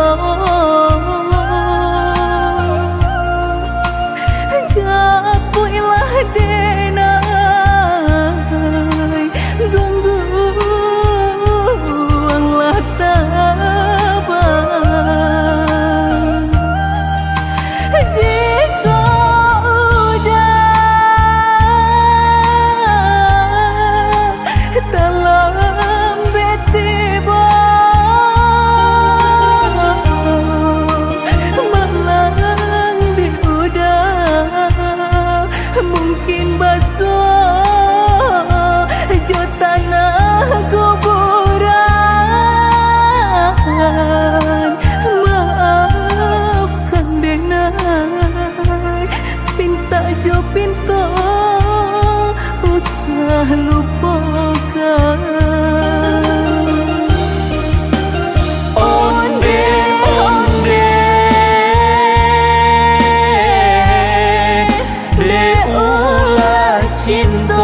pinta usah lupakan. Onde onde de ulah cinta